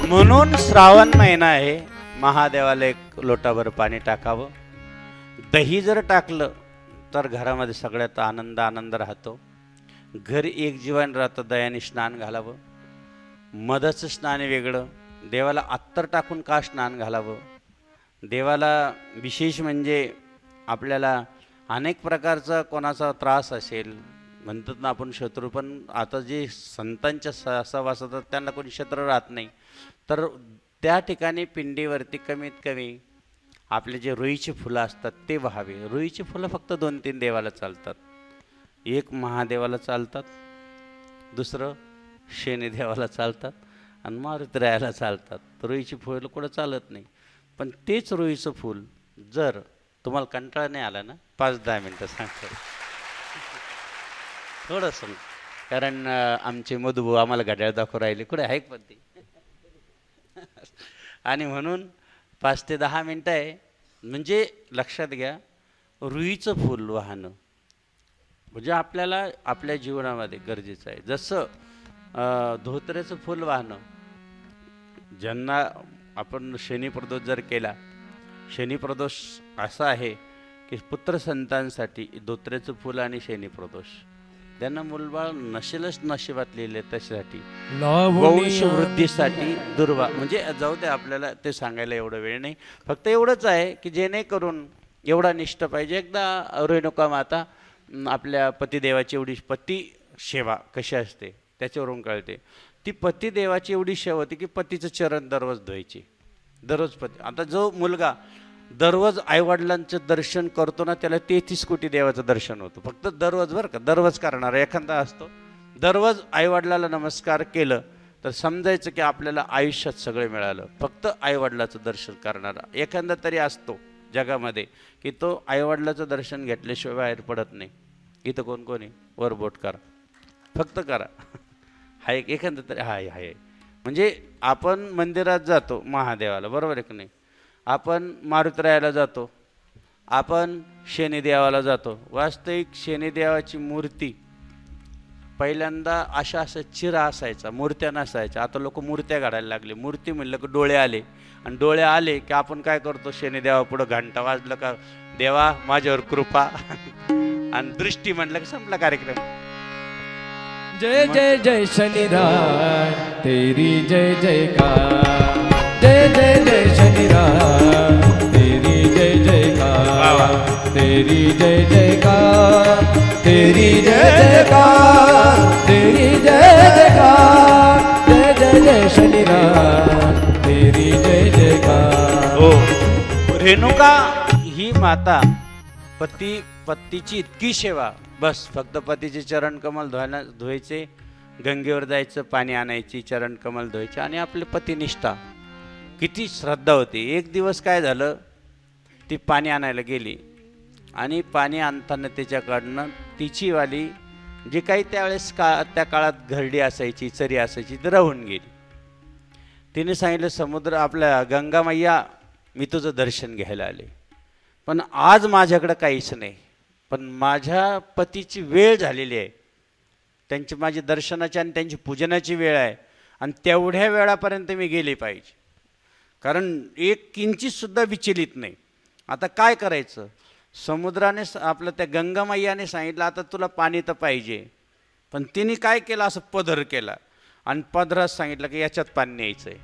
Speaker 3: म्हणून श्रावण महिना आहे, महादेवाला एक लोटाभर पाणी टाकावं. दही जर टाकलं तर घरामध्ये सगळ्यात आनंद राहतो. घरी एक जीवन राहतं. दयाने स्नान घालावं. मधाचं स्नान वेगळं. देवाला अत्तर टाकून का स्नान घालावं. देवाला विशेष म्हणजे आपल्याला अनेक प्रकारचा कोणाचा त्रास असेल, म्हणतात ना आपण शत्रू, पण आता जे संतांच्या सहवास होतात त्यांना कोणी शत्रू राहत नाही. तर त्या ठिकाणी पिंडीवरती कमीत कमी आपले जे रुईची फुलं असतात ते व्हावे. रुईची फुलं फक्त 2-3 देवाला चालतात. एक महादेवाला चालतात, दुसरं शनिदेवाला चालतात आणि मारुतीरायाला चालतात. रुईची फुलं कुठं चालत नाही. पण तेच रुईचं फूल जर तुम्हाला कंटाळा नाही आला ना, 5-10 मिनटं सांगतो थोडंसं, कारण आमचे मधुभाऊ आम्हाला घड्याळ दाखवू राहिले, कुठे आहे पण ते आणि म्हणून 5 ते 10 मिनटं आहे. म्हणजे लक्षात घ्या, रुईचं फूल वाहनं म्हणजे आपल्याला आपल्या जीवनामध्ये गरजेचं आहे. जसं धोत्र्याचं फूल वाहनं, ज्यांना आपण शनिप्रदोष जर केला, शनिप्रदोष असा आहे की पुत्रसंतांसाठी धोत्र्याचं फूल आणि शनिप्रदोष, त्यांना मुलबाळ नसेलच नशिबात लिहिले त्याच्यासाठी, वंश वृद्धीसाठी दुर्वा, म्हणजे जाऊ दे आपल्याला ते सांगायला एवढं वेळ नाही. फक्त एवढंच आहे की जेणेकरून एवढा निष्ठ पाहिजे. एकदा रेणुका माता आपल्या पतिदेवाची एवढी पती सेवा कशी असते त्याच्यावरून कळते. ती पतिदेवाची एवढी सेवा होती की पतीचं चरण दररोज धुवायची, दररोज पती. आता जो मुलगा दररोज आईवडिलांचं दर्शन करतो ना, त्याला 33 कोटी देवाचं दर्शन होतं. फक्त दररोज, बरं का, दररोज करणारा एखादा असतो. दररोज आईवडिलाला नमस्कार केलं तर समजायचं की आपल्याला आयुष्यात सगळं मिळालं. फक्त आईवडिलाचं दर्शन करणारा एखादा तरी असतो जगामध्ये की तो आईवडिलाचं दर्शन घेतल्याशिवाय बाहेर पडत नाही. इथं कोण कोणी वर बोट करा, फक्त करा. हा एक एखादा तरी हाय. म्हणजे आपण मंदिरात जातो महादेवाला, बरोबर आहे की नाही, आपण मारुतीरायाला जातो, आपण शनिदेवाला जातो. वास्तविक शनिदेवाची मूर्ती पहिल्यांदा असं चिरा असायचा, मूर्त्या नसायच्या. आता लोक मूर्त्या काढायला लागले. मूर्ती म्हणलं की डोळे आले, आणि डोळे आले की आपण काय करतो, शनिदेवा पुढं घंटा वाजलं का देवा माझ्यावर कृपा आणि दृष्टी म्हणलं की संपला कार्यक्रम.
Speaker 2: जय जय जय शनिराय तेरी जय जयकार, जय जय जय शनिराय तेरी जय जयकार, तेरी जय जयकार, तेरी जय जयकार, तेरी जय जयकार, जय जय जय शनिराय तेरी जय जयकार.
Speaker 3: हो, रेणुका ही माता पतीची इतकी सेवा, बस फक्त पतीचे चरण कमल धुवायचे, गंगेवर जायचं, पाणी आणायची, चरण कमल धुवायचे, आणि आपले पतिनिष्ठा किती श्रद्धा होती. एक दिवस काय झालं, ती पाणी आणायला गेली आणि पाणी आणताना त्याच्याकडनं तिची वाली जी काही त्यावेळेस त्या काळात घरडी असायची, चरी असायची, ती राहून गेली. तिने सांगितलं, समुद्र आपल्या गंगा मैया मी तुझं दर्शन घ्यायला आले, पण आज माझ्याकडं काहीच नाही, पण माझ्या पतीची वेळ झालेली आहे, त्यांची माझी दर्शनाची आणि त्यांची पूजनाची वेळ आहे, आणि तेवढ्या वेळापर्यंत मी गेले पाहिजे, कारण एक किंचितसुद्धा विचलित नाही. आता काय करायचं, समुद्राने आपलं त्या गंगामैयाने सांगितलं आता तुला पाणी तर पाहिजे, पण तिने काय केलं, असं पदर केला आणि पदरात सांगितलं की याच्यात पाणी न्यायचं आहे.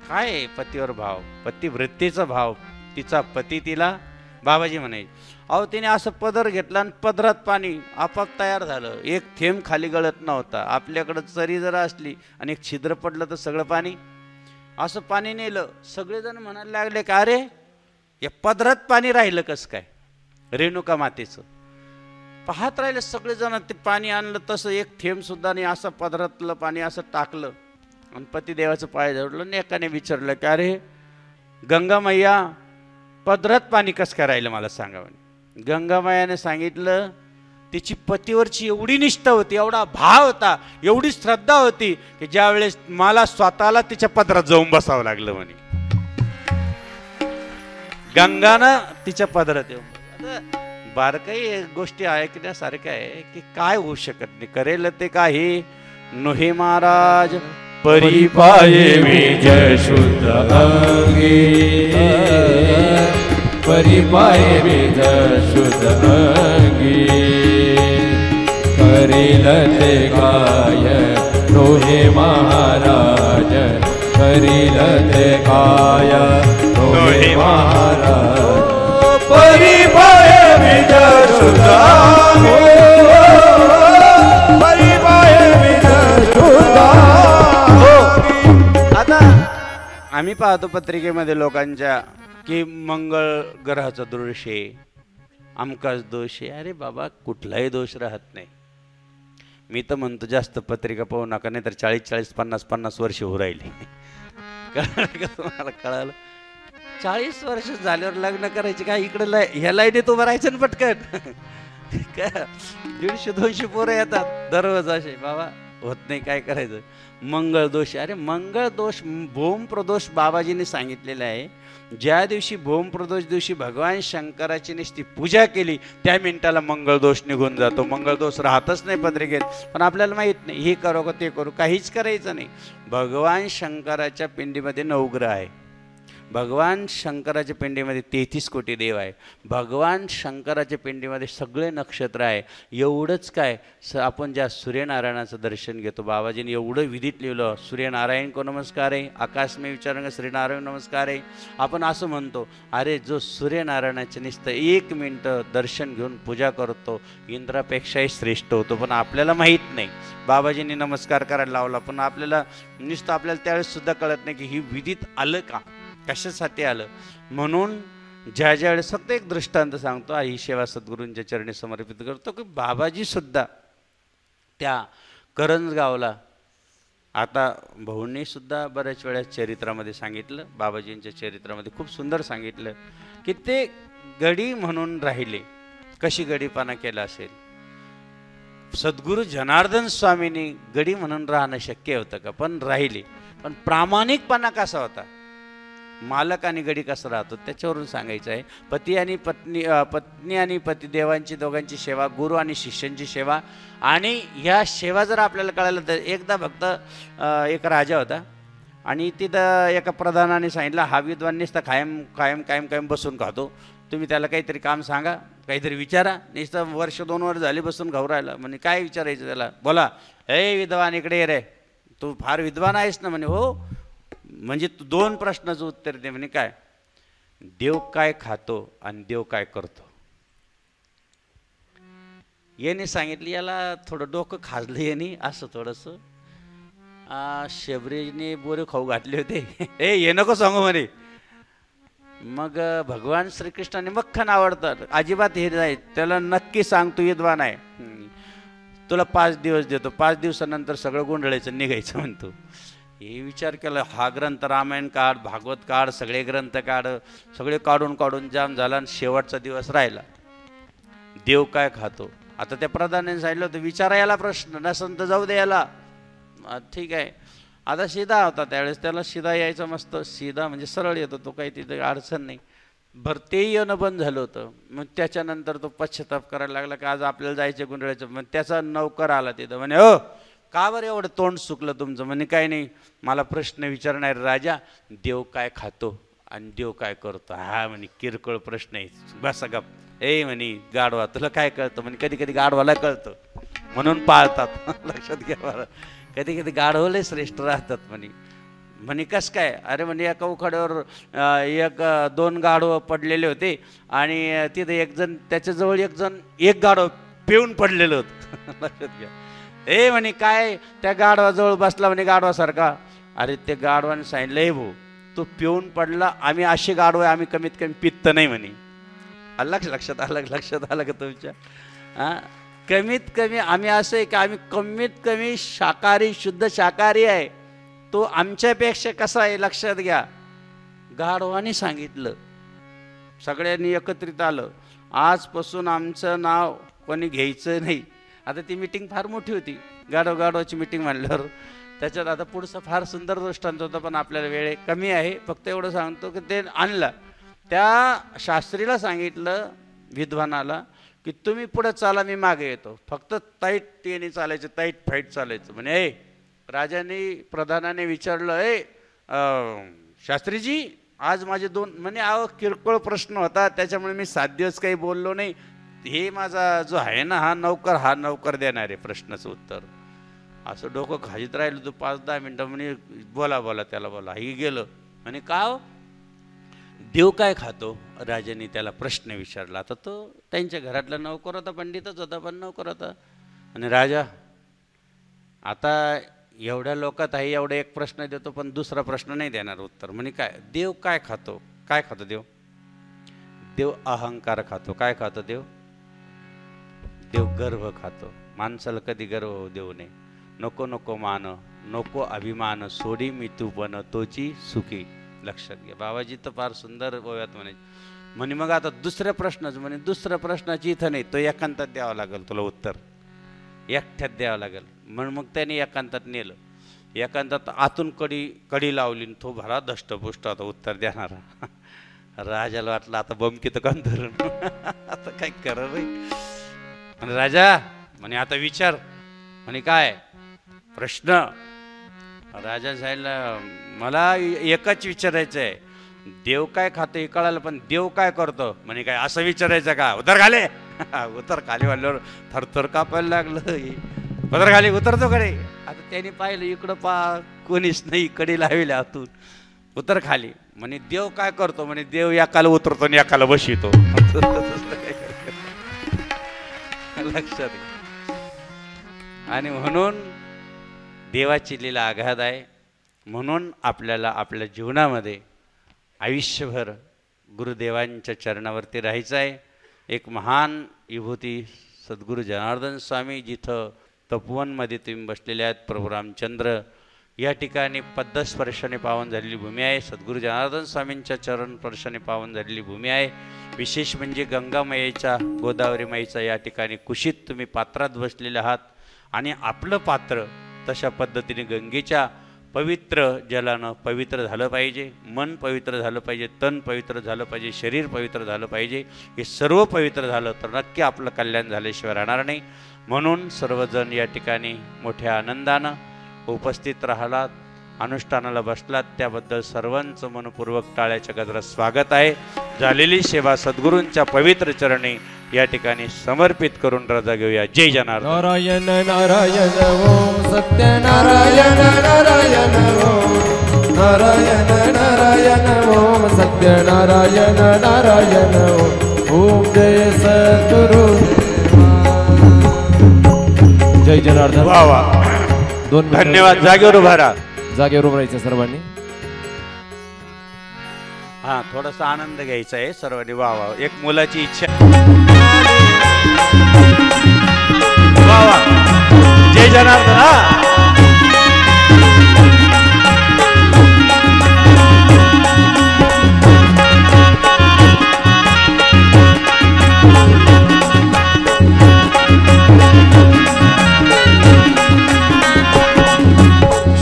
Speaker 3: काय आहे पतीवर भाव, पतिवृत्तीचा भाव. तिचा पती तिला बाबाजी म्हणायचे. अहो तिने असं पदर घेतला आणि पदरात पाणी आपाप तयार झालं, एक थेंब खाली गळत नव्हता. आपल्याकडं चरी जरा असली आणि एक छिद्र पडलं तर सगळं पाणी, असं पाणी नेलं. सगळेजण म्हणायला लागले का अरे या पदरात पाणी राहिलं कसं काय, रेणुका मातेचं. पाहत राहिले सगळेजण, ते पाणी आणलं तसं एक थेंब सुद्धा नाही, असं पदरातलं पाणी असं टाकलं आणि पतिदेवाचं पाय धरलं आणि एकाने विचारलं की अरे गंगामैया पदरात पाणी कसं काय राहिलं मला सांगा. म्हणे गंगामैयाने सांगितलं तिची पतीवरची एवढी निष्ठा होती, एवढा भाव होता, एवढी श्रद्धा होती की ज्यावेळेस मला स्वतःला तिच्या पदरात जाऊन बसावं लागलं. म्हणे गंगानं तिच्या पदरात येऊन. बारकाई गोष्टी ऐकण्यासारख्या आहे की काय होऊ शकत नाही, करेल ते काही नोहे महाराज.
Speaker 2: परिपाये विज शुद्ध अंगी, परिपाये विज शुद्ध अंगी, करील ते काय नोहे महाराज, करील ते काय नोहे महाराज. परिपाये विज शुद्ध अंगी, परिपाये विज शुद्ध.
Speaker 3: आता आम्ही पाहतो पत्रिकेमध्ये लोकांच्या की मंगळ ग्रहाचा दोष आहे, अमकाच दोष आहे. अरे बाबा कुठलाही दोष राहत नाही. मी तर म्हणतो जास्त पत्रिका पाहू नका, नाही तर 40-40, 50-50 वर्ष होऊ राहिली. कळलं का तुम्हाला? कळालं? 40 वर्ष झाल्यावर लग्न करायचे काय? इकडे ह्या लाईनीत उभं राहायचं ना पटकन. काय 150-200 पोरं येतात दररोज असे. बाबा होत नाही, काय करायचं? मंगळ दोष. अरे मंगळ दोष, भूम प्रदोष बाबाजीने सांगितलेलं आहे. ज्या दिवशी भूम प्रदोष दिवशी भगवान शंकराची नुसती पूजा केली त्या मिनिटाला मंगळ दोष निघून जातो. मंगळ दोष राहतच नाही पत्रिकेत, पण आपल्याला माहीत नाही. हे करू का ते करू, काहीच करायचं नाही. भगवान शंकराच्या पिंडीमध्ये 9 ग्रह आहे. भगवान शंकराच्या पिंडीमध्ये 33 कोटी देव आहे. भगवान शंकराच्या पिंडीमध्ये सगळे नक्षत्र आहे. एवढंच काय, आपण ज्या सूर्यनारायणाचं दर्शन घेतो, बाबाजीने एवढं विधित लिहिलं, सूर्यनारायण को नमस्कार आहे, आकाश में विचारांग श्रीनारायण नमस्कार आहे. आपण असं म्हणतो, अरे जो सूर्यनारायणाचे नुसतं 1 मिनटं दर्शन घेऊन पूजा करतो इंद्रापेक्षाही श्रेष्ठ होतो. पण आपल्याला माहीत नाही. बाबाजींनी नमस्कार करायला लावला, पण आपल्याला नुसतं आपल्याला त्यावेळेस सुद्धा कळत नाही की ही विधित आलं का, कशासाठी आलं. म्हणून ज्या ज्या वेळेस फक्त एक दृष्टांत सांगतो, ही सेवा सद्गुरूंच्या चरणी समर्पित करतो की बाबाजी सुद्धा त्या करंजगावला, आता भाऊंनी सुद्धा बऱ्याच वेळा चरित्रामध्ये सांगितलं, बाबाजींच्या चरित्रामध्ये खूप सुंदर सांगितलं की ते गडी म्हणून राहिले. कशी गडीपणा केला असेल. सद्गुरू जनार्दन स्वामींनी गडी म्हणून राहणं शक्य होतं का? पण राहिले. पण प्रामाणिकपणा कसा होता, मालक आणि गडी कसं राहतो त्याच्यावरून सांगायचं आहे. पत्नी आणि पतिदेवांची दोघांची सेवा, गुरु आणि शिष्यांची सेवा. आणि ह्या सेवा जर आपल्याला कळालं तर एकदा फक्त एक राजा होता आणि तिथं एका प्रधानाने सांगितलं, हा विद्वान नुसतं कायम बसून खातो, तुम्ही त्याला काहीतरी काम सांगा, काहीतरी विचारा. नुसतं 1-2 वर्ष झाली बसून खाऊ राहिला. म्हणे काय विचारायचं त्याला? बोला. हे विद्वान इकडे ये रे, तू फार विद्वान आहेस ना? म्हणे हो. म्हणजे तू 2 प्रश्नाचं उत्तर दे. म्हणे काय? देव काय खातो आणि देव काय करतो. याने सांगितलं, याला थोडं डोकं खाजलं याने असं थोडंसं. शेबरीने बोरे खाऊ घातले होते. हे नको सांगू म्हणे. मग भगवान श्रीकृष्णाने मक्खन आवडतं, अजिबात हे नाही, त्याला नक्की सांग तू विद्वान आहे, तुला 5 दिवस देतो, 5 दिवसानंतर सगळं गोंधळायचं निघायचं म्हणतो. हे विचार केला, हा ग्रंथ रामायण काढ, भागवत काढ, सगळे ग्रंथ काढ, सगळे काढून जाम झाला. आणि शेवटचा दिवस राहिला, देव काय खातो. आता त्या प्रधानाने सांगितलं होतं विचारा याला प्रश्न, नसन तर जाऊ दे याला. ठीक आहे. आता सीधा होता त्यावेळेस, त्याला सीधा यायचं मस्त, सीधा म्हणजे सरळ येतो तो, काही तिथे अडचण नाही. बरं ते येणं बंद झालं होतं. मग त्याच्यानंतर तो पश्चाताप करायला लागला की आज आपल्याला जायचं गुंडळायचं. मग त्याचा नौकर आला तिथं. म्हणे हो का बरं एवढं तोंड सुकलं तुमचं? म्हणे काही नाही, मला प्रश्न विचारणार राजा, देव काय खातो आणि देव काय करतो. हा म्हणे किरकोळ प्रश्न आहे, बसा गप. ए म्हणे गाढवा तुला काय कळतं? म्हणे कधी कधी गाढवाला कळतं म्हणून पाळतात. लक्षात घ्या बरं, कधी कधी गाढवले श्रेष्ठ राहतात म्हणे. म्हणे कसं काय? अरे म्हणे एका उखाड्यावर 1-2 गाढवं पडलेले होते आणि तिथं त्याच्याजवळ एक गाढव पिऊन पडलेलं होतं. लक्षात घ्या. ए म्हणे काय? त्या गाढवाजवळ बसला म्हणे गाढवासारखा. अरे ते गाढवाने सांगितलं, हे भाऊ तो पिऊन पडला, आम्ही असे गाढव आहे, आम्ही कमीत कमी पित्त नाही म्हणे. लक्षात आलं का तुमच्या? हां, कमीत कमी आम्ही असं आहे की आम्ही कमीत कमी शाकाहारी, शुद्ध शाकाहारी आहे. तो आमच्यापेक्षा कसा आहे लक्षात घ्या. गाढवाने सांगितलं, सगळ्यांनी एकत्रित आलं, आजपासून आमचं नाव कोणी घ्यायचं नाही. आता ती मीटिंग फार मोठी होती, गाढवाची मीटिंग म्हणल्यावर. त्याच्यात आता पुढचा फार सुंदर दृष्टांत होता, पण आपल्याला वेळ कमी आहे. फक्त एवढं सांगतो की ते आणलं, त्या शास्त्रीला सांगितलं विद्वानाला की तुम्ही पुढे चाला, मी मागे येतो. फक्त टाईट येणे चालायचं, टाईट फाईट चालायचं. म्हणे ए राजाने प्रधानाने विचारलं, शास्त्रीजी आज माझे 2 म्हणे अहो किरकोळ प्रश्न होता त्याच्यामुळे मी 7 दिवस काही बोललो नाही. हे माझा जो आहे ना हा नौकर देणार आहे प्रश्नाचं उत्तर. असं डोकं खाजीत राहिलं तू 5-10 मिनटं. म्हणे बोला त्याला बोला. हे गेलं. म्हणे का हो? देव काय खातो? राजाने त्याला प्रश्न विचारला. आता तो त्यांच्या घरातला नौकर होता, पंडितच होता पण नौकर होता. आणि राजा आता एवढ्या लोकात आहे, एवढा एक प्रश्न देतो पण दुसरा प्रश्न नाही देणार उत्तर. म्हणे काय? देव काय खातो? काय खातो देव? देव अहंकार खातो. काय खातो देव? देव गर्व खातो. माणसाला कधी गर्व देऊ नये. नको नको मान नको अभिमान सोडी मी तू पण तोची सुखी. लक्षात घ्या. बाबाजी तर फार सुंदर ओव्यात म्हणे मग आता दुसऱ्या प्रश्नाचं म्हणे दुसऱ्या प्रश्नाची इथं नाही, तो एकांतात द्यावा लागेल तुला उत्तर, एकट्यात द्यावं लागेल. म्हणून मग त्याने एकांतात नेलं. एकांतात आतून कडी लावली, तो भरा दष्टपुष्ट आता उत्तर देणारा. राजाला वाटलं आता बमकी तर कान धरून आता काय करा बाई. म्हणे राजा म्हणे आता विचार. म्हणे काय प्रश्न. राजा सांगितलं मला एकच विचारायचं आहे, देव काय खातं हे कळालं पण देव काय करतो. म्हणे काय असं विचारायचं का. उतर खाले. उतर खाली वाढल्यावर थरथर कापायला लागलं. उतर खाली उतरतो कडे. आता त्याने पाहिलं इकडं कोणीच नाही, कडे लावले आतून. उतर खाली. म्हणे देव काय करतो. म्हणे देव एकाला उतरतो आणि एकाला बसवितो. लक्षात. आणि म्हणून देवाची लीला अगाध आहे. म्हणून आपल्याला आपल्या जीवनामध्ये आयुष्यभर गुरुदेवांच्या चरणावरती राहायचं आहे. एक महान विभूती सद्गुरू जनार्दन स्वामी जिथं तपोवनमध्ये तुम्ही बसलेले आहेत, प्रभू रामचंद्र या ठिकाणी पद्मस्पर्शाने पावन झालेली भूमी आहे. सद्गुरू जनार्दन स्वामींच्या चरण स्पर्शाने पावन झालेली भूमी आहे. विशेष म्हणजे गंगामाईच्या गोदावरी माईचा या ठिकाणी कुशीत तुम्ही पात्रात बसलेले आहात. आणि आपलं पात्र तशा पद्धतीने गंगेच्या पवित्र जलानं पवित्र झालं पाहिजे. मन पवित्र झालं पाहिजे, तन पवित्र झालं पाहिजे, शरीर पवित्र झालं पाहिजे. हे सर्व पवित्र झालं तर नक्की आपलं कल्याण झाल्याशिवाय राहणार नाही. म्हणून सर्वजण या ठिकाणी मोठ्या आनंदानं उपस्थित राहिलात, अनुष्ठानाला बसलात, त्याबद्दल सर्वांचं मनपूर्वक टाळ्याच्या गजरात स्वागत आहे. झालेली सेवा सद्गुरूंच्या पवित्र चरणी या ठिकाणी समर्पित करून रजा घेऊया. जय जनार्दन.
Speaker 2: नारायण नारायण ओम सत्यनारायण नारायण ओम नारायण नारायण ओम सत्यनारायण नारायण ओम जय सद्गुरु. जय जनार्दन.
Speaker 3: वा वा.
Speaker 2: 2 मिनिट.
Speaker 3: धन्यवाद. जागेवर उभा राहा.
Speaker 2: जागेवर उभं राहायचं सर्वांनी.
Speaker 3: हा थोडासा आनंद घ्यायचा आहे सर्वांनी. वा वा. एक मुलाची इच्छा. वा वा. जय जनार्दन. हा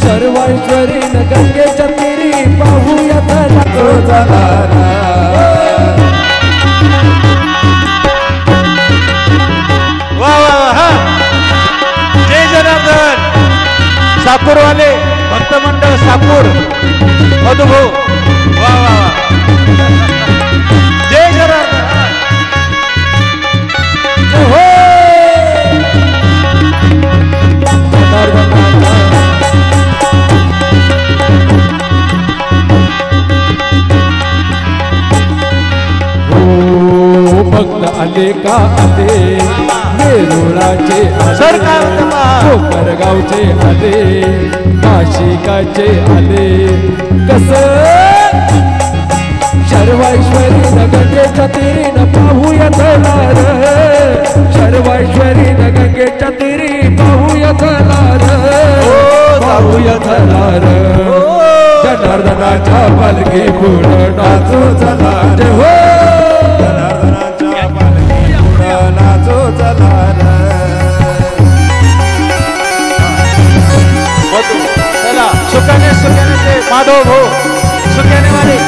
Speaker 2: सर्वैश्वरी न गंगेच्या तीरी पाहूया तो जलारा.
Speaker 3: वा वा वा. जय जनार्दन. साकूरवाले भक्त मंडळ साकूर मधुभाऊ. वा वा वा. जय जनार्दन.
Speaker 2: हो भक्त आले का आले वेरुळाचे कोपरगावचे आले नाशिकाचे आले कस सर्वैश्वरी न गंगेच्या तीरीन पाहूया तलार. सर्वैश्वरी न गंगेच्या तीरी पाहूया तलार. पाहूया तलार. जनार्दनाच्या पालखी पुढं नाचू चलार. हो जनार्दनाच्या पालखी पुढं नाचू चलार.
Speaker 3: चला सुखाने सुखाने माधव भाऊ सुखाने वाले.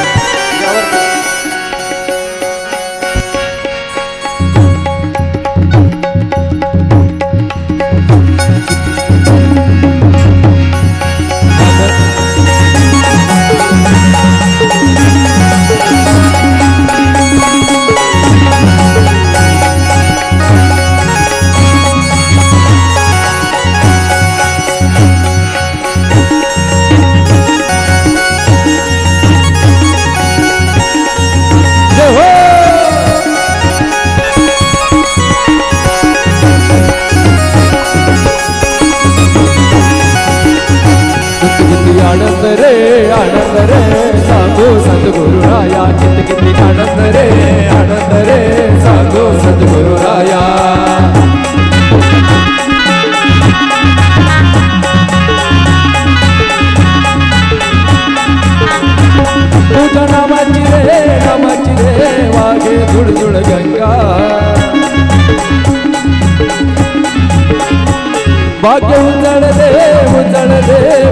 Speaker 2: आनंद रे सांगो सद्गुरु राया. किती किती आनंद रे सांगो सद्गुरु राया. तुझ्या नामाची रे वागे झुळझुळ गंगा भाग्य उजळले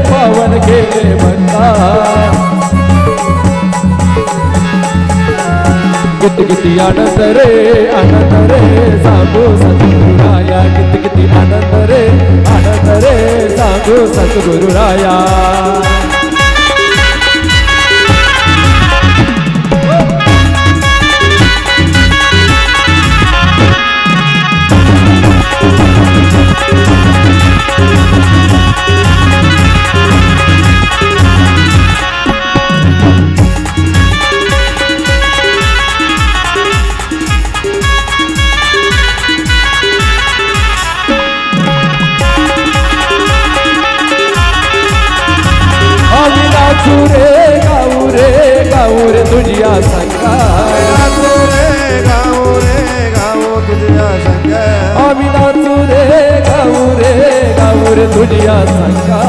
Speaker 2: पावन गेले म्हणता किती आनंद रे सांगू सद्गुरुराया किती आनंद रे सांगू सद्गुरुराया गाऊ रे तुझिया संगा गाऊ तुझिया संगा आम्ही नाचू रे तुझिया संगा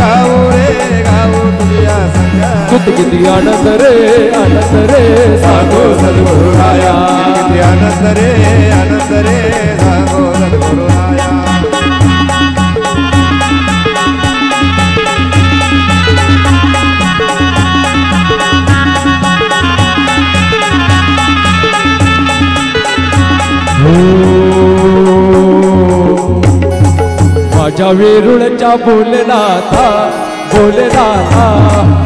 Speaker 2: गाऊ तुझिया संगा किती आनंद रे सांगो सद्गुरुराया किती आनंद रे सांगो सद्गुरुराया माझ्या वेरुळच्या बोलनाथा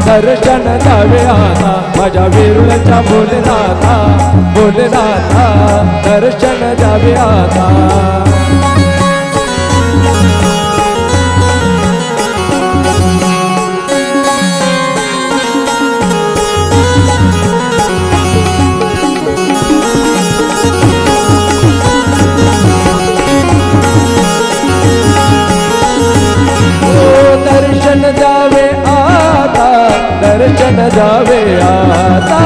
Speaker 2: दर्शन द्यावे आता माझ्या वेरुळच्या बोलनाथा दर्शन द्यावे आता दर्शन जावे आता दर्शन जावे आता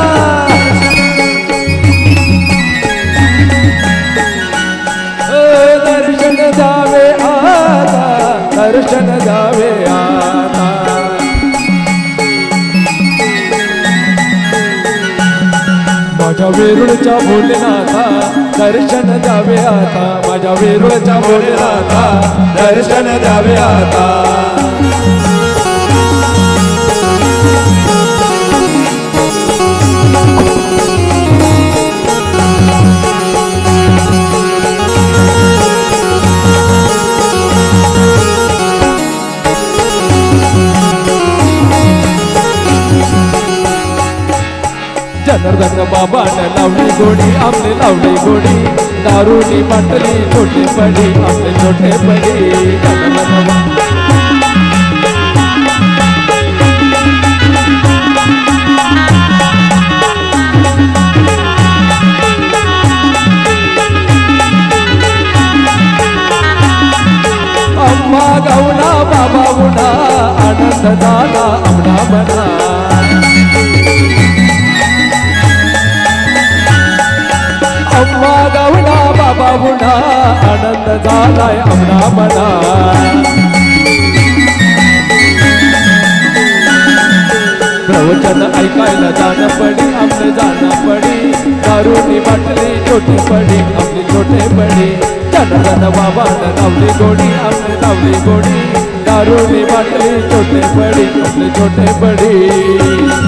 Speaker 2: दर्शन जावे आता दर्शन जावे आता माझ्या वेरुळच्या भोलेनाथा दर्शन जावे आता माझ्या वेरुळच्या भोलेनाथा दर्शन जावे आता जनार्दन बाबानं लावली गोडी आपले लावली गोडी दारूनी बाटली छोटी पडी आपले छोटे पडी अम्मा गावना बाबा गुणा आनंद झाला आमना बना अम्मा गावना बाबा गुणा आनंद झालाय आमना मना प्रवचन ऐकायला जाणं पडी आपले जाणं पडी दारूनी बाटली छोटी पडी आपली छोटे पडी जनार्दन बाबानं लावली गोडी आपले लावली गोडी दारूनी बाटली छोटे पडी आपले छोटे पडी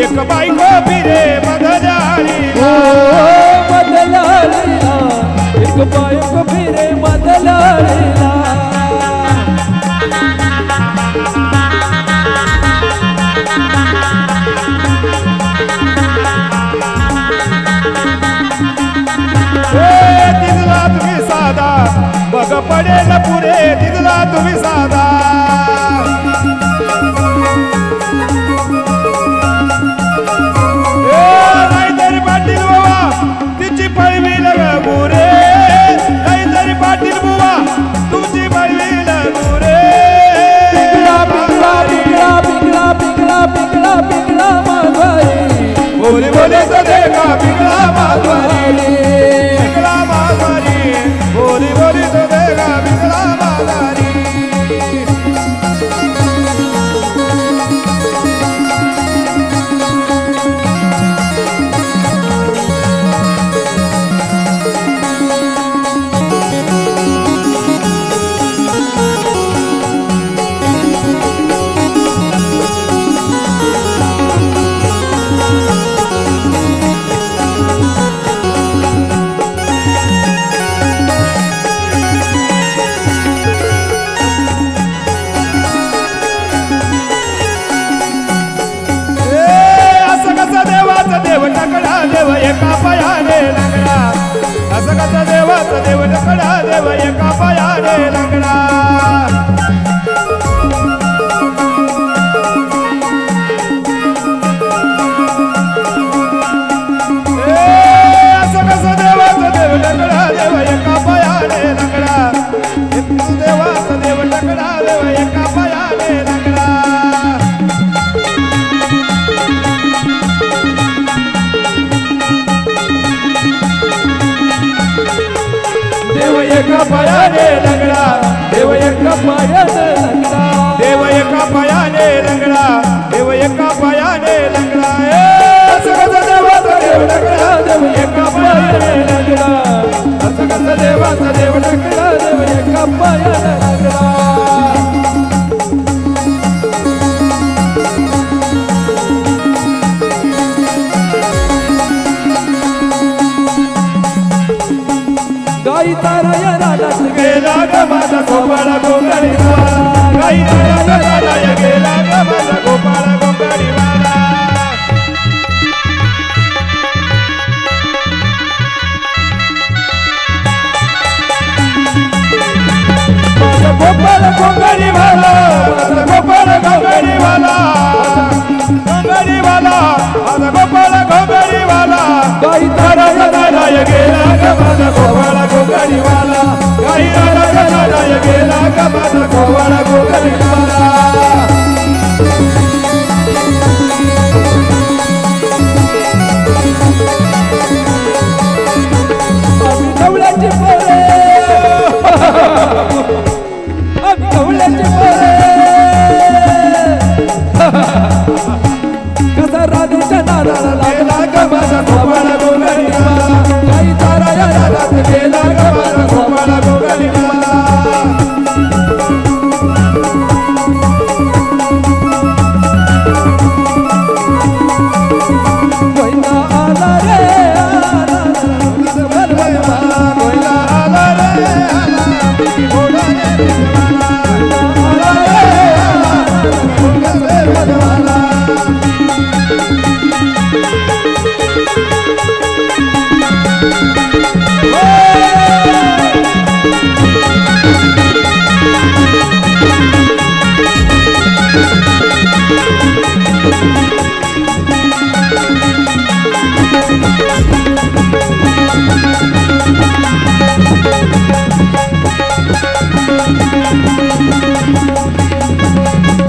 Speaker 4: एक बायको फिरे मधल्याळीला
Speaker 2: मधल्याळीला एक बायको फिरे मधल्याळीला
Speaker 4: दिसला तुम्ही साधा मग पडेल पुरे दिसला तुम्ही साधा नाहीतरी पाटील बुवा तिची पळवी लगुरे नाहीतरी पाटील बुवा तुमची पळवी लगुरे
Speaker 2: पिंगळा पिंगळा पिंगळा पिंगळा पिंगळा पिंगळा माघारी
Speaker 4: बोली बोली तो देखा पिंगळा माघारी पिंगळा माघारी बोली बोली तो देखा पिंगळा माघारी देव टकडा देव एका पायाने लंगडा असं कसं देवाचा देव टकडा देव एका पायाने लंगडा असं कसं देवाचा देव टकडा देव एका पायाने लंगडा देवाचा देव टकडा देव एका पायाने लंगडा
Speaker 2: देव एका पायाने लंगडा देव एका पायाने लंगडा
Speaker 4: देव एका पायाने लंगडा देव एका पायाने लंगडा सगळं देवाचा देव लंगडा
Speaker 2: देव एका पायाने लंगडा असं कसं देवाचा देव लंगडा देव एका पायाने लंगडा गाई ताराया रानात
Speaker 4: गेला ग माझा गोपाळा गोंगडीवाला गाई ताराया रानात गेला ग माझा गोपाळा गोंगडीवाला
Speaker 2: माझा गोपाळ गोंगडीवाला
Speaker 4: माझा गोपाळा गोंगडीवाला गोंगडीवाला माझा गोपाळा गोंगडीवाला
Speaker 2: गाई
Speaker 4: ताराया रानात गेला ग माझा गोपाळा गोंगडीवाला गाई ताराया रानात गेला ग माझा गोपाळा गोंगडीवाला
Speaker 2: आम्ही गवळ्याची पोरे आम्ही गवळ्याची पोरे कसा राधेच्या नादाला लागला ग माझा गोपाळा गोंगडीवाला गाई ताराया रानात गेला ग माझा गोपाळा गोंगडीवाला कोयना आला रे आला
Speaker 4: कोयला आला रे आला घोडा रे आला रे आला घोडा रे आला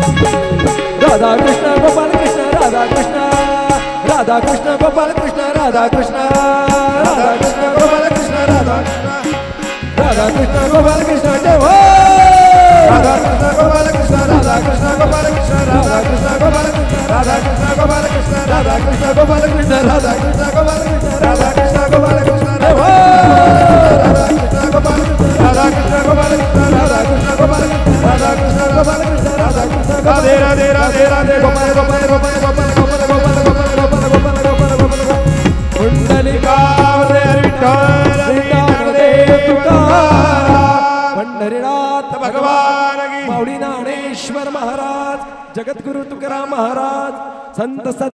Speaker 2: राधा कृष्ण गोपाल कृष्ण राधा कृष्ण राधा कृष्ण गोपाल कृष्ण राधा कृष्ण राधा कृष्ण गोपाल कृष्ण राधा कृष्ण राधा कृष्ण गोपाल कृष्ण जय हो राधा
Speaker 4: राधा कृष्ण गोपाल कृष्ण राधा कृष्ण गोपाल कृष्ण राधा कृष्ण गोपाल कृष्ण राधा कृष्ण गोपाल कृष्ण राधा कृष्ण गोपाल कृष्ण राधा कृष्ण राधे राधे राधे राधे गोपाल गोपाल गोपाल गोपाल गोपाल गोपाल गोपाल गोपाल गोपाल गोपाल गोपाल
Speaker 1: कुंडलिका पंढरीनाथ
Speaker 4: भगवान की
Speaker 1: माऊली ज्ञानेश्वर महाराज जगद्गुरु तुकाराम महाराज संत